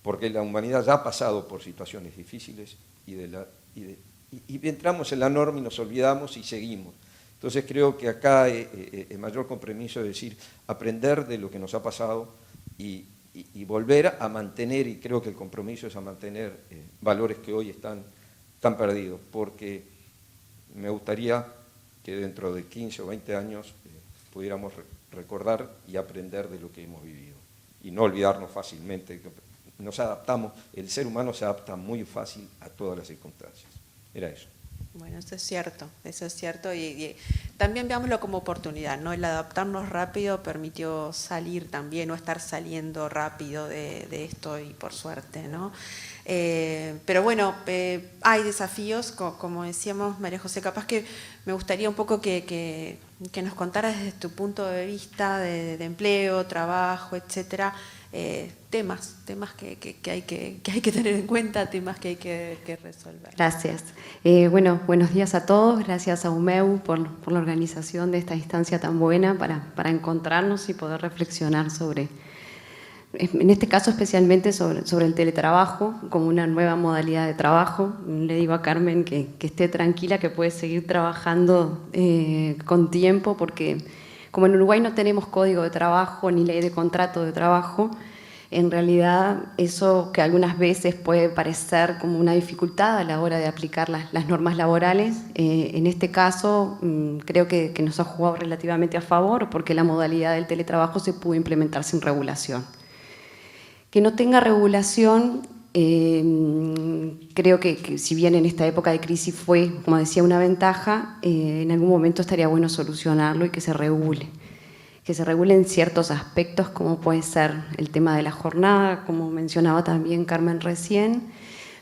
Porque la humanidad ya ha pasado por situaciones difíciles y entramos en la norma y nos olvidamos y seguimos. Entonces creo que acá el mayor compromiso es decir, aprender de lo que nos ha pasado y volver a mantener, y creo que el compromiso es a mantener valores que hoy están perdidos, porque me gustaría que dentro de 15 o 20 años pudiéramos recordar y aprender de lo que hemos vivido y no olvidarnos fácilmente. Nos adaptamos, el ser humano se adapta muy fácil a todas las circunstancias. Era eso. Bueno, eso es cierto y también veámoslo como oportunidad, ¿no? El adaptarnos rápido permitió salir también o estar saliendo rápido de esto y por suerte, ¿no? Pero bueno, hay desafíos, como decíamos, María José, capaz que me gustaría un poco que nos contaras desde tu punto de vista de empleo, trabajo, etcétera, temas que hay que tener en cuenta, temas que hay que resolver. Gracias. Bueno, buenos días a todos. Gracias a UMEU por la organización de esta instancia tan buena para encontrarnos y poder reflexionar sobre, en este caso especialmente sobre el teletrabajo como una nueva modalidad de trabajo. Le digo a Carmen que esté tranquila, que puede seguir trabajando con tiempo, porque como en Uruguay no tenemos código de trabajo ni ley de contrato de trabajo, en realidad eso que algunas veces puede parecer como una dificultad a la hora de aplicar las normas laborales, en este caso creo que nos ha jugado relativamente a favor, porque la modalidad del teletrabajo se pudo implementar sin regulación. Que no tenga regulación, creo que si bien en esta época de crisis fue, como decía, una ventaja, en algún momento estaría bueno solucionarlo y que se regule. Que se regulen ciertos aspectos, como puede ser el tema de la jornada, como mencionaba también Carmen recién,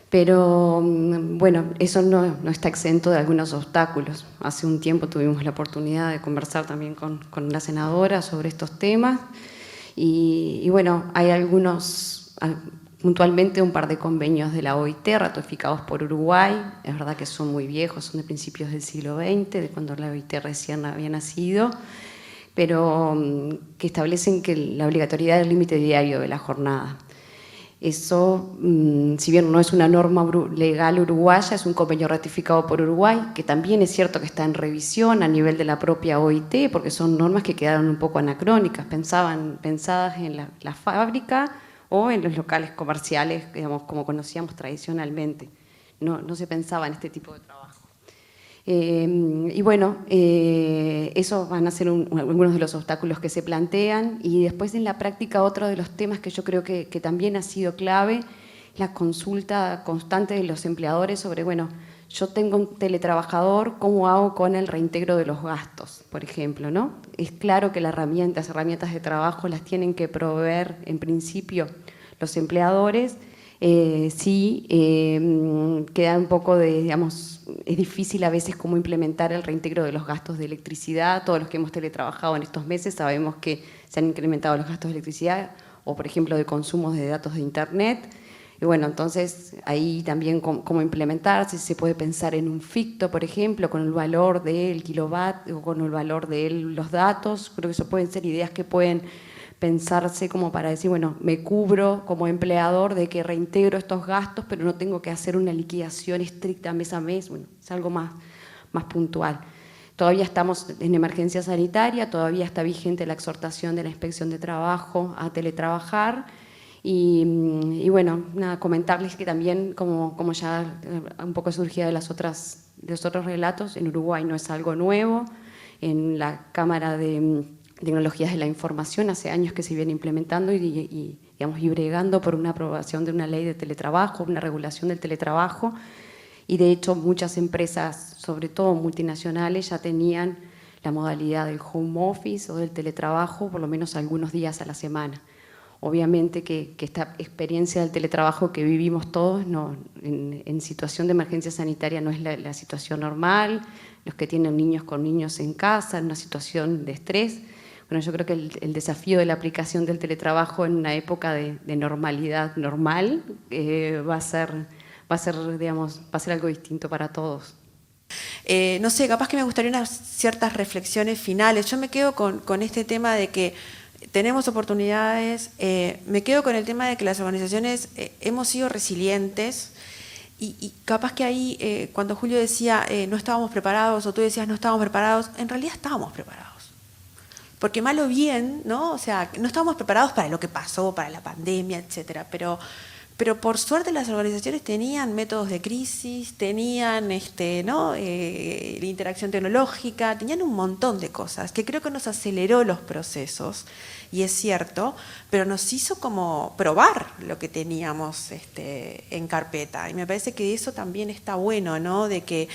pero bueno, eso no está exento de algunos obstáculos. Hace un tiempo tuvimos la oportunidad de conversar también con la senadora sobre estos temas y bueno, hay algunos, puntualmente un par de convenios de la OIT ratificados por Uruguay, es verdad que son muy viejos, son de principios del siglo XX, de cuando la OIT recién había nacido, pero que establecen que la obligatoriedad del límite diario de la jornada. Eso, si bien no es una norma legal uruguaya, es un convenio ratificado por Uruguay, que también es cierto que está en revisión a nivel de la propia OIT, porque son normas que quedaron un poco anacrónicas, pensadas en la fábrica o en los locales comerciales, digamos, como conocíamos tradicionalmente. No se pensaba en este tipo de trabajo. Y bueno, esos van a ser algunos de los obstáculos que se plantean, y después en la práctica otro de los temas que yo creo que también ha sido clave, la consulta constante de los empleadores sobre, bueno, yo tengo un teletrabajador, ¿cómo hago con el reintegro de los gastos, por ejemplo, ¿no? Es claro que las herramientas de trabajo las tienen que proveer en principio los empleadores. Sí, queda un poco de, digamos, es difícil a veces cómo implementar el reintegro de los gastos de electricidad. Todos los que hemos teletrabajado en estos meses sabemos que se han incrementado los gastos de electricidad o, por ejemplo, de consumos de datos de Internet. Y bueno, entonces ahí también cómo implementar, si se puede pensar en un ficto, por ejemplo, con el valor del kilovatio o con el valor de los datos. Creo que eso pueden ser ideas que pueden pensarse como para decir, bueno, me cubro como empleador de que reintegro estos gastos, pero no tengo que hacer una liquidación estricta mes a mes. Bueno, es algo más puntual. Todavía estamos en emergencia sanitaria, todavía está vigente la exhortación de la Inspección de Trabajo a teletrabajar. Y bueno, nada, comentarles que también, como ya un poco surgía de los otros relatos, en Uruguay no es algo nuevo. En la Cámara de Tecnologías de la Información hace años que se viene implementando y bregando por una aprobación de una ley de teletrabajo, una regulación del teletrabajo, y de hecho muchas empresas, sobre todo multinacionales, ya tenían la modalidad del home office o del teletrabajo por lo menos algunos días a la semana. Obviamente que esta experiencia del teletrabajo que vivimos todos en situación de emergencia sanitaria no es la situación normal, los que tienen niños con niños en casa, en una situación de estrés. Bueno, yo creo que el desafío de la aplicación del teletrabajo en una época de normalidad normal va a ser algo distinto para todos. No sé, capaz que me gustaría unas ciertas reflexiones finales. Yo me quedo con este tema de que tenemos oportunidades, me quedo con el tema de que las organizaciones hemos sido resilientes y capaz que ahí, cuando Julio decía no estábamos preparados, o tú decías no estábamos preparados, en realidad estábamos preparados. Porque mal o bien, ¿no? O sea, no estábamos preparados para lo que pasó, para la pandemia, etcétera, pero por suerte las organizaciones tenían métodos de crisis, tenían la interacción tecnológica, tenían un montón de cosas que creo que nos aceleró los procesos, y es cierto, pero nos hizo como probar lo que teníamos en carpeta. Y me parece que eso también está bueno, ¿no? De que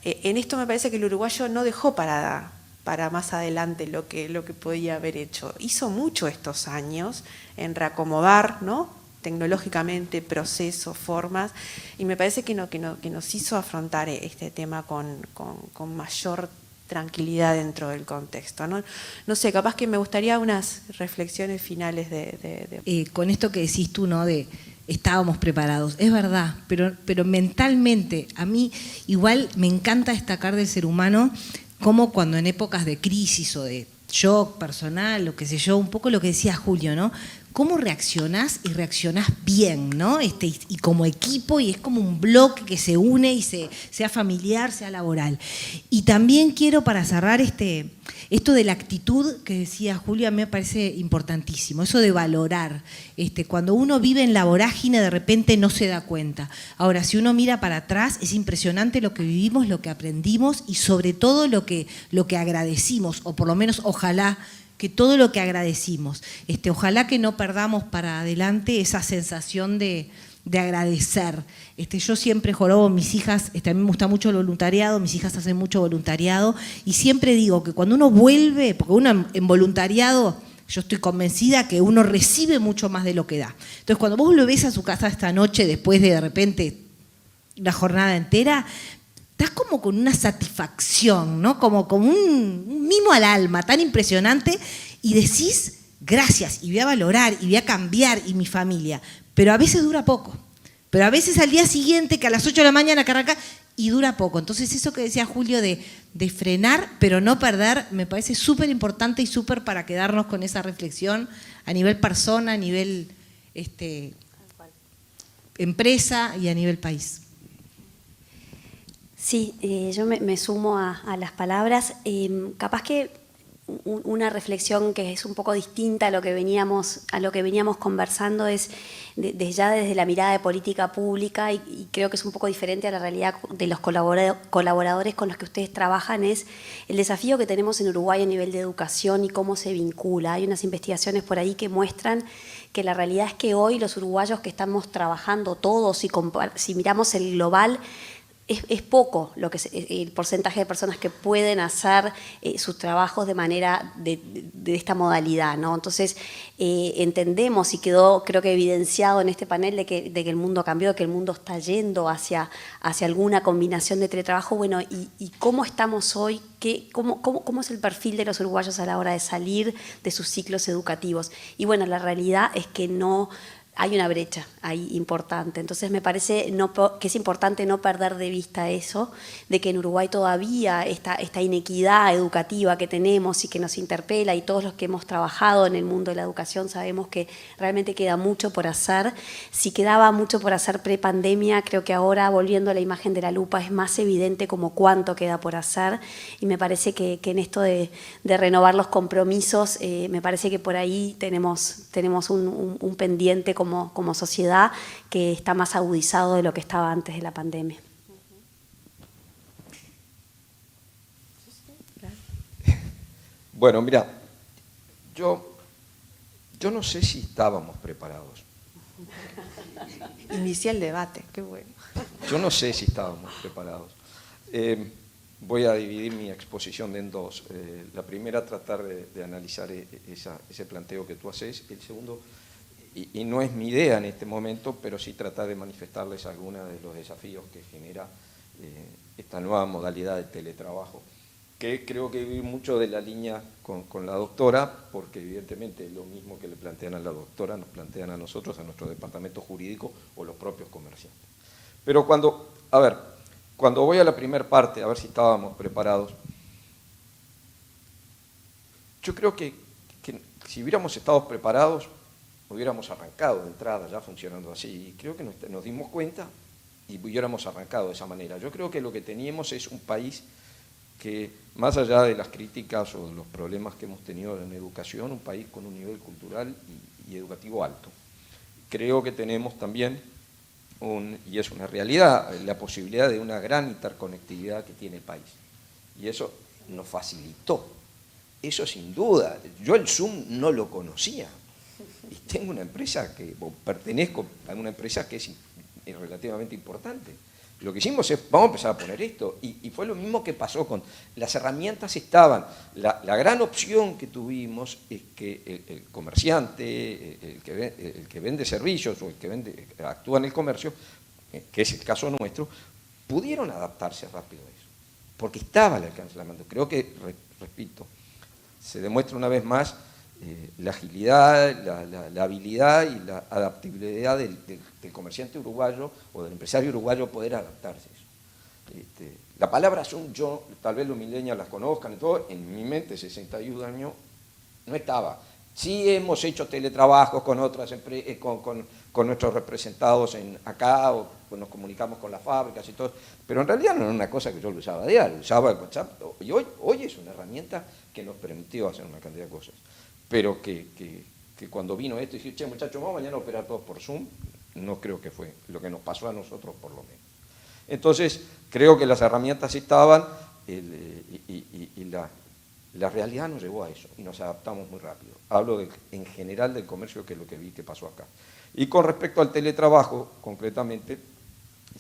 en esto me parece que el uruguayo no dejó para más adelante lo que podía haber hecho. Hizo mucho estos años en reacomodar, ¿no? Tecnológicamente, procesos, formas, y me parece que nos hizo afrontar este tema con mayor tranquilidad dentro del contexto, ¿no? No sé, capaz que me gustaría unas reflexiones finales con esto que decís tú, ¿no? De estábamos preparados, es verdad, pero mentalmente, a mí igual me encanta destacar del ser humano como cuando en épocas de crisis o de shock personal, o qué sé yo, un poco lo que decía Julio, ¿no? ¿Cómo reaccionás? Y reaccionás bien, ¿no? Y como equipo, y es como un bloque que se une y sea familiar, sea laboral. Y también quiero, para cerrar esto de la actitud que decía Julio, a mí me parece importantísimo, eso de valorar. Cuando uno vive en la vorágine, de repente no se da cuenta. Ahora, si uno mira para atrás, es impresionante lo que vivimos, lo que aprendimos y sobre todo lo que agradecimos, o por lo menos ojalá que todo lo que agradecimos. Ojalá que no perdamos para adelante esa sensación de agradecer. Yo siempre jorobo, mis hijas, a mí me gusta mucho el voluntariado, mis hijas hacen mucho voluntariado, y siempre digo que cuando uno vuelve, porque uno en voluntariado, yo estoy convencida que uno recibe mucho más de lo que da. Entonces, cuando vos lo ves a su casa esta noche, después de repente una jornada entera, estás como con una satisfacción, ¿no? Como un mimo al alma tan impresionante, y decís gracias, y voy a valorar, y voy a cambiar, y mi familia. Pero a veces dura poco. Pero a veces al día siguiente, que a las 8 de la mañana que arranca, y dura poco. Entonces eso que decía Julio de frenar, pero no perder, me parece súper importante y súper para quedarnos con esa reflexión a nivel persona, a nivel empresa y a nivel país. Sí, yo me sumo a las palabras. Capaz que una reflexión que es un poco distinta a lo que veníamos conversando es ya desde la mirada de política pública y creo que es un poco diferente a la realidad de los colaboradores con los que ustedes trabajan, es el desafío que tenemos en Uruguay a nivel de educación y cómo se vincula. Hay unas investigaciones por ahí que muestran que la realidad es que hoy los uruguayos que estamos trabajando todos, y si miramos el global, es poco el porcentaje de personas que pueden hacer sus trabajos de manera de esta modalidad, ¿no? Entonces, entendemos y quedó, creo que evidenciado en este panel de que el mundo cambió, que el mundo está yendo hacia alguna combinación de teletrabajo. Bueno, ¿y cómo estamos hoy? ¿Cómo es el perfil de los uruguayos a la hora de salir de sus ciclos educativos? Y bueno, la realidad es que no... Hay una brecha ahí importante, entonces me parece que es importante no perder de vista eso, de que en Uruguay todavía esta inequidad educativa que tenemos y que nos interpela, y todos los que hemos trabajado en el mundo de la educación sabemos que realmente queda mucho por hacer. Si quedaba mucho por hacer pre-pandemia, creo que ahora, volviendo a la imagen de la lupa, es más evidente como cuánto queda por hacer, y me parece que en esto de renovar los compromisos, me parece que por ahí tenemos un pendiente como sociedad que está más agudizado de lo que estaba antes de la pandemia. Bueno, mira, yo no sé si estábamos preparados. Inicié el debate, qué bueno. Yo no sé si estábamos preparados. Voy a dividir mi exposición en dos. La primera, tratar de analizar ese planteo que tú haces. El segundo, y no es mi idea en este momento, pero sí tratar de manifestarles algunos de los desafíos que genera esta nueva modalidad de teletrabajo, que creo que vive mucho de la línea con la doctora, porque evidentemente lo mismo que le plantean a la doctora nos plantean a nosotros, a nuestro departamento jurídico o los propios comerciantes. Pero cuando voy a la primera parte, a ver si estábamos preparados, yo creo que si hubiéramos estado preparados, hubiéramos arrancado de entrada ya funcionando así, y creo que nos dimos cuenta y hubiéramos arrancado de esa manera. Yo creo que lo que teníamos es un país que, más allá de las críticas o de los problemas que hemos tenido en educación, un país con un nivel cultural y educativo alto. Creo que tenemos también, y es una realidad, la posibilidad de una gran interconectividad que tiene el país. Y eso nos facilitó. Eso sin duda. Yo el Zoom no lo conocía. Y tengo una empresa pertenezco a una empresa que es relativamente importante. Lo que hicimos es, vamos a empezar a poner esto, y fue lo mismo que pasó con las herramientas estaban. La gran opción que tuvimos es que el comerciante, el que vende servicios o el que actúa en el comercio, que es el caso nuestro, pudieron adaptarse rápido a eso, porque estaba al alcance de la mano. Creo que, repito, se demuestra una vez más la agilidad, la habilidad y la adaptabilidad del comerciante uruguayo o del empresario uruguayo poder adaptarse a eso. La palabra Zoom, yo, tal vez los millennials las conozcan y todo, en mi mente, 61 años, no estaba. Sí hemos hecho teletrabajos con otras empresas, con nuestros representados acá, o nos comunicamos con las fábricas y todo, pero en realidad no era una cosa que yo lo usaba a diario, usaba el WhatsApp, y hoy es una herramienta que nos permitió hacer una cantidad de cosas. Pero que cuando vino esto y dije, che, muchachos, vamos mañana a operar todos por Zoom, no creo que fue lo que nos pasó a nosotros, por lo menos. Entonces, creo que las herramientas estaban y la realidad nos llevó a eso y nos adaptamos muy rápido. Hablo en general del comercio, que es lo que vi que pasó acá. Y con respecto al teletrabajo, concretamente,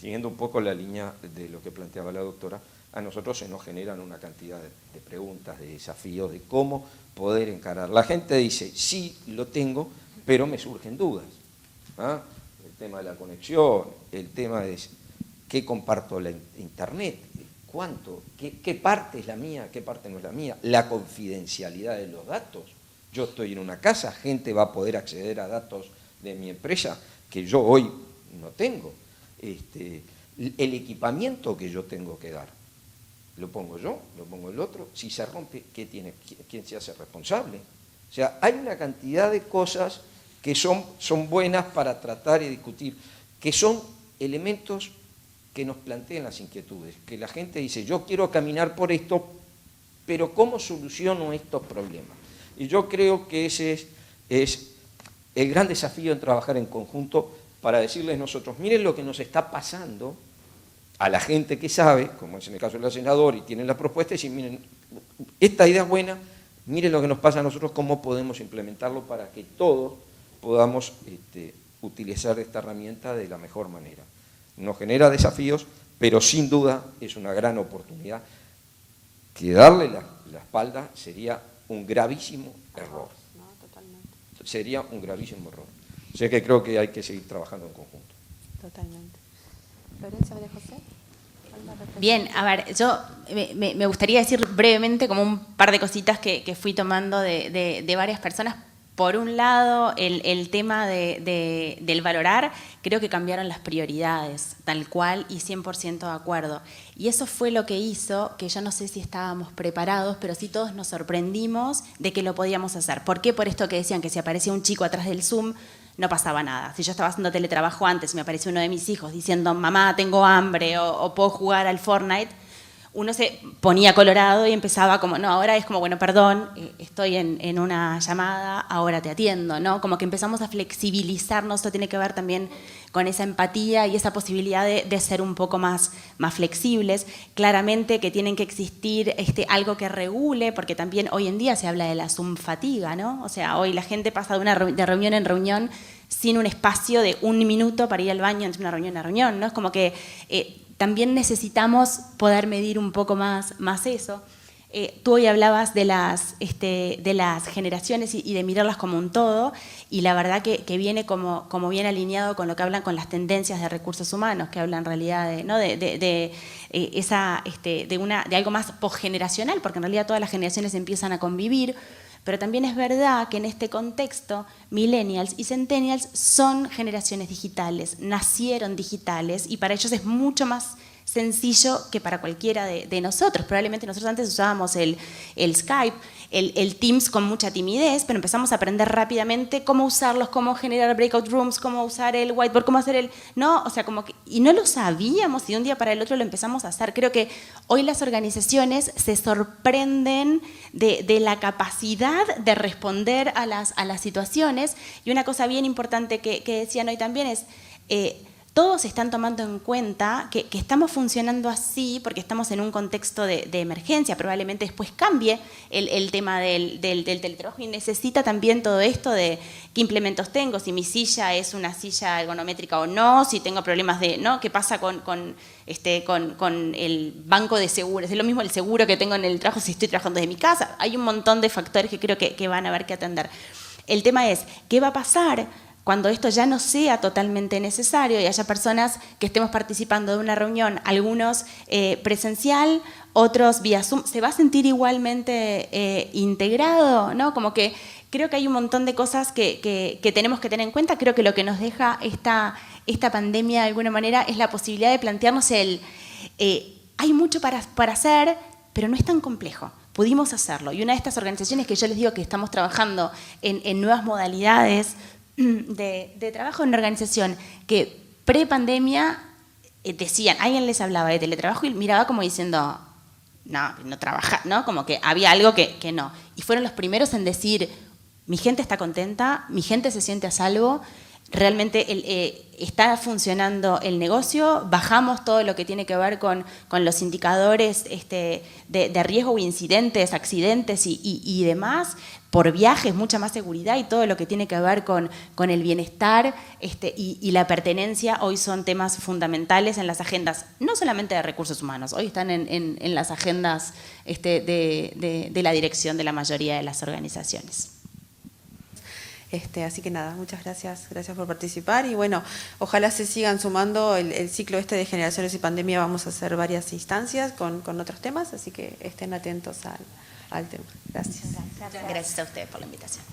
siguiendo un poco la línea de lo que planteaba la doctora, a nosotros se nos generan una cantidad de preguntas, de desafíos, de cómo poder encarar. La gente dice, sí, lo tengo, pero me surgen dudas. El tema de la conexión, el tema de qué comparto la internet, cuánto, qué parte es la mía, qué parte no es la mía, la confidencialidad de los datos. Yo estoy en una casa, gente va a poder acceder a datos de mi empresa que yo hoy no tengo. El equipamiento que yo tengo que dar, lo pongo yo, lo pongo el otro, si se rompe, ¿quién se hace responsable? O sea, hay una cantidad de cosas que son buenas para tratar y discutir. que son elementos que nos plantean las inquietudes, que la gente dice, yo quiero caminar por esto, pero ¿cómo soluciono estos problemas? Y yo creo que ese es el gran desafío en trabajar en conjunto para decirles nosotros, miren lo que nos está pasando a la gente que sabe, como es en el caso del senador, y tienen la propuesta, y decir, miren, esta idea es buena, miren lo que nos pasa a nosotros, cómo podemos implementarlo para que todos podamos utilizar esta herramienta de la mejor manera. Nos genera desafíos, pero sin duda es una gran oportunidad, que darle la espalda sería un gravísimo error. No, totalmente. Sería un gravísimo error. O sea que creo que hay que seguir trabajando en conjunto. Totalmente. Florencia, María José. Bien, a ver, yo me gustaría decir brevemente como un par de cositas que fui tomando de varias personas. Por un lado, el tema del valorar, creo que cambiaron las prioridades, tal cual, y 100% de acuerdo. Y eso fue lo que hizo que yo no sé si estábamos preparados, pero sí todos nos sorprendimos de que lo podíamos hacer. ¿Por qué? Por esto que decían que si aparecía un chico atrás del Zoom, no pasaba nada. Si yo estaba haciendo teletrabajo antes y me apareció uno de mis hijos diciendo, mamá, tengo hambre, o puedo jugar al Fortnite, uno se ponía colorado y empezaba como, no, ahora es como, bueno, perdón, estoy en una llamada, ahora te atiendo, ¿no? Como que empezamos a flexibilizarnos, esto tiene que ver también con esa empatía y esa posibilidad de ser un poco más flexibles. Claramente que tienen que existir algo que regule, porque también hoy en día se habla de la Zoom fatiga, ¿no? O sea, hoy la gente pasa de reunión en reunión sin un espacio de 1 minuto para ir al baño entre una reunión a reunión, ¿no? Es como que también necesitamos poder medir un poco más eso. Tú hoy hablabas de las generaciones y de mirarlas como un todo, y la verdad que viene como bien alineado con lo que hablan con las tendencias de recursos humanos, que hablan en realidad de algo más posgeneracional, porque en realidad todas las generaciones empiezan a convivir. Pero también es verdad que en este contexto, millennials y centennials son generaciones digitales, nacieron digitales, y para ellos es mucho más sencillo que para cualquiera de nosotros. Probablemente nosotros antes usábamos el Skype, el Teams con mucha timidez, pero empezamos a aprender rápidamente cómo usarlos, cómo generar breakout rooms, cómo usar el whiteboard, cómo hacer no, o sea, como que, y no lo sabíamos, y de un día para el otro lo empezamos a hacer. Creo que hoy las organizaciones se sorprenden de la capacidad de responder a las situaciones, y una cosa bien importante que decían hoy también es, todos están tomando en cuenta que estamos funcionando así porque estamos en un contexto de emergencia. Probablemente después cambie el tema del teletrabajo, y necesita también todo esto de qué implementos tengo, si mi silla es una silla ergonométrica o no, si tengo problemas ¿no? ¿Qué pasa con el banco de seguros? Es lo mismo el seguro que tengo en el trabajo si estoy trabajando desde mi casa. Hay un montón de factores que creo que van a haber que atender. El tema es, ¿qué va a pasar cuando esto ya no sea totalmente necesario y haya personas que estemos participando de una reunión, algunos presencial, otros vía Zoom? ¿Se va a sentir igualmente integrado? ¿No? Como que creo que hay un montón de cosas que tenemos que tener en cuenta. Creo que lo que nos deja esta pandemia de alguna manera es la posibilidad de plantearnos hay mucho para hacer, pero no es tan complejo. Pudimos hacerlo. Y una de estas organizaciones que yo les digo que estamos trabajando en nuevas modalidades de trabajo en una organización que pre-pandemia decían, alguien les hablaba de teletrabajo y miraba como diciendo, no trabaja, ¿no? Como que había algo que no. Y fueron los primeros en decir, mi gente está contenta, mi gente se siente a salvo, realmente está funcionando el negocio, bajamos todo lo que tiene que ver con los indicadores de riesgo o incidentes, accidentes y demás, por viajes, mucha más seguridad, y todo lo que tiene que ver con el bienestar y la pertenencia hoy son temas fundamentales en las agendas, no solamente de recursos humanos, hoy están en las agendas de la dirección de la mayoría de las organizaciones. Así que nada, muchas gracias por participar, y bueno, ojalá se sigan sumando el ciclo de generaciones y pandemia. Vamos a hacer varias instancias con otros temas, así que estén atentos al tema. Gracias. Gracias a ustedes por la invitación.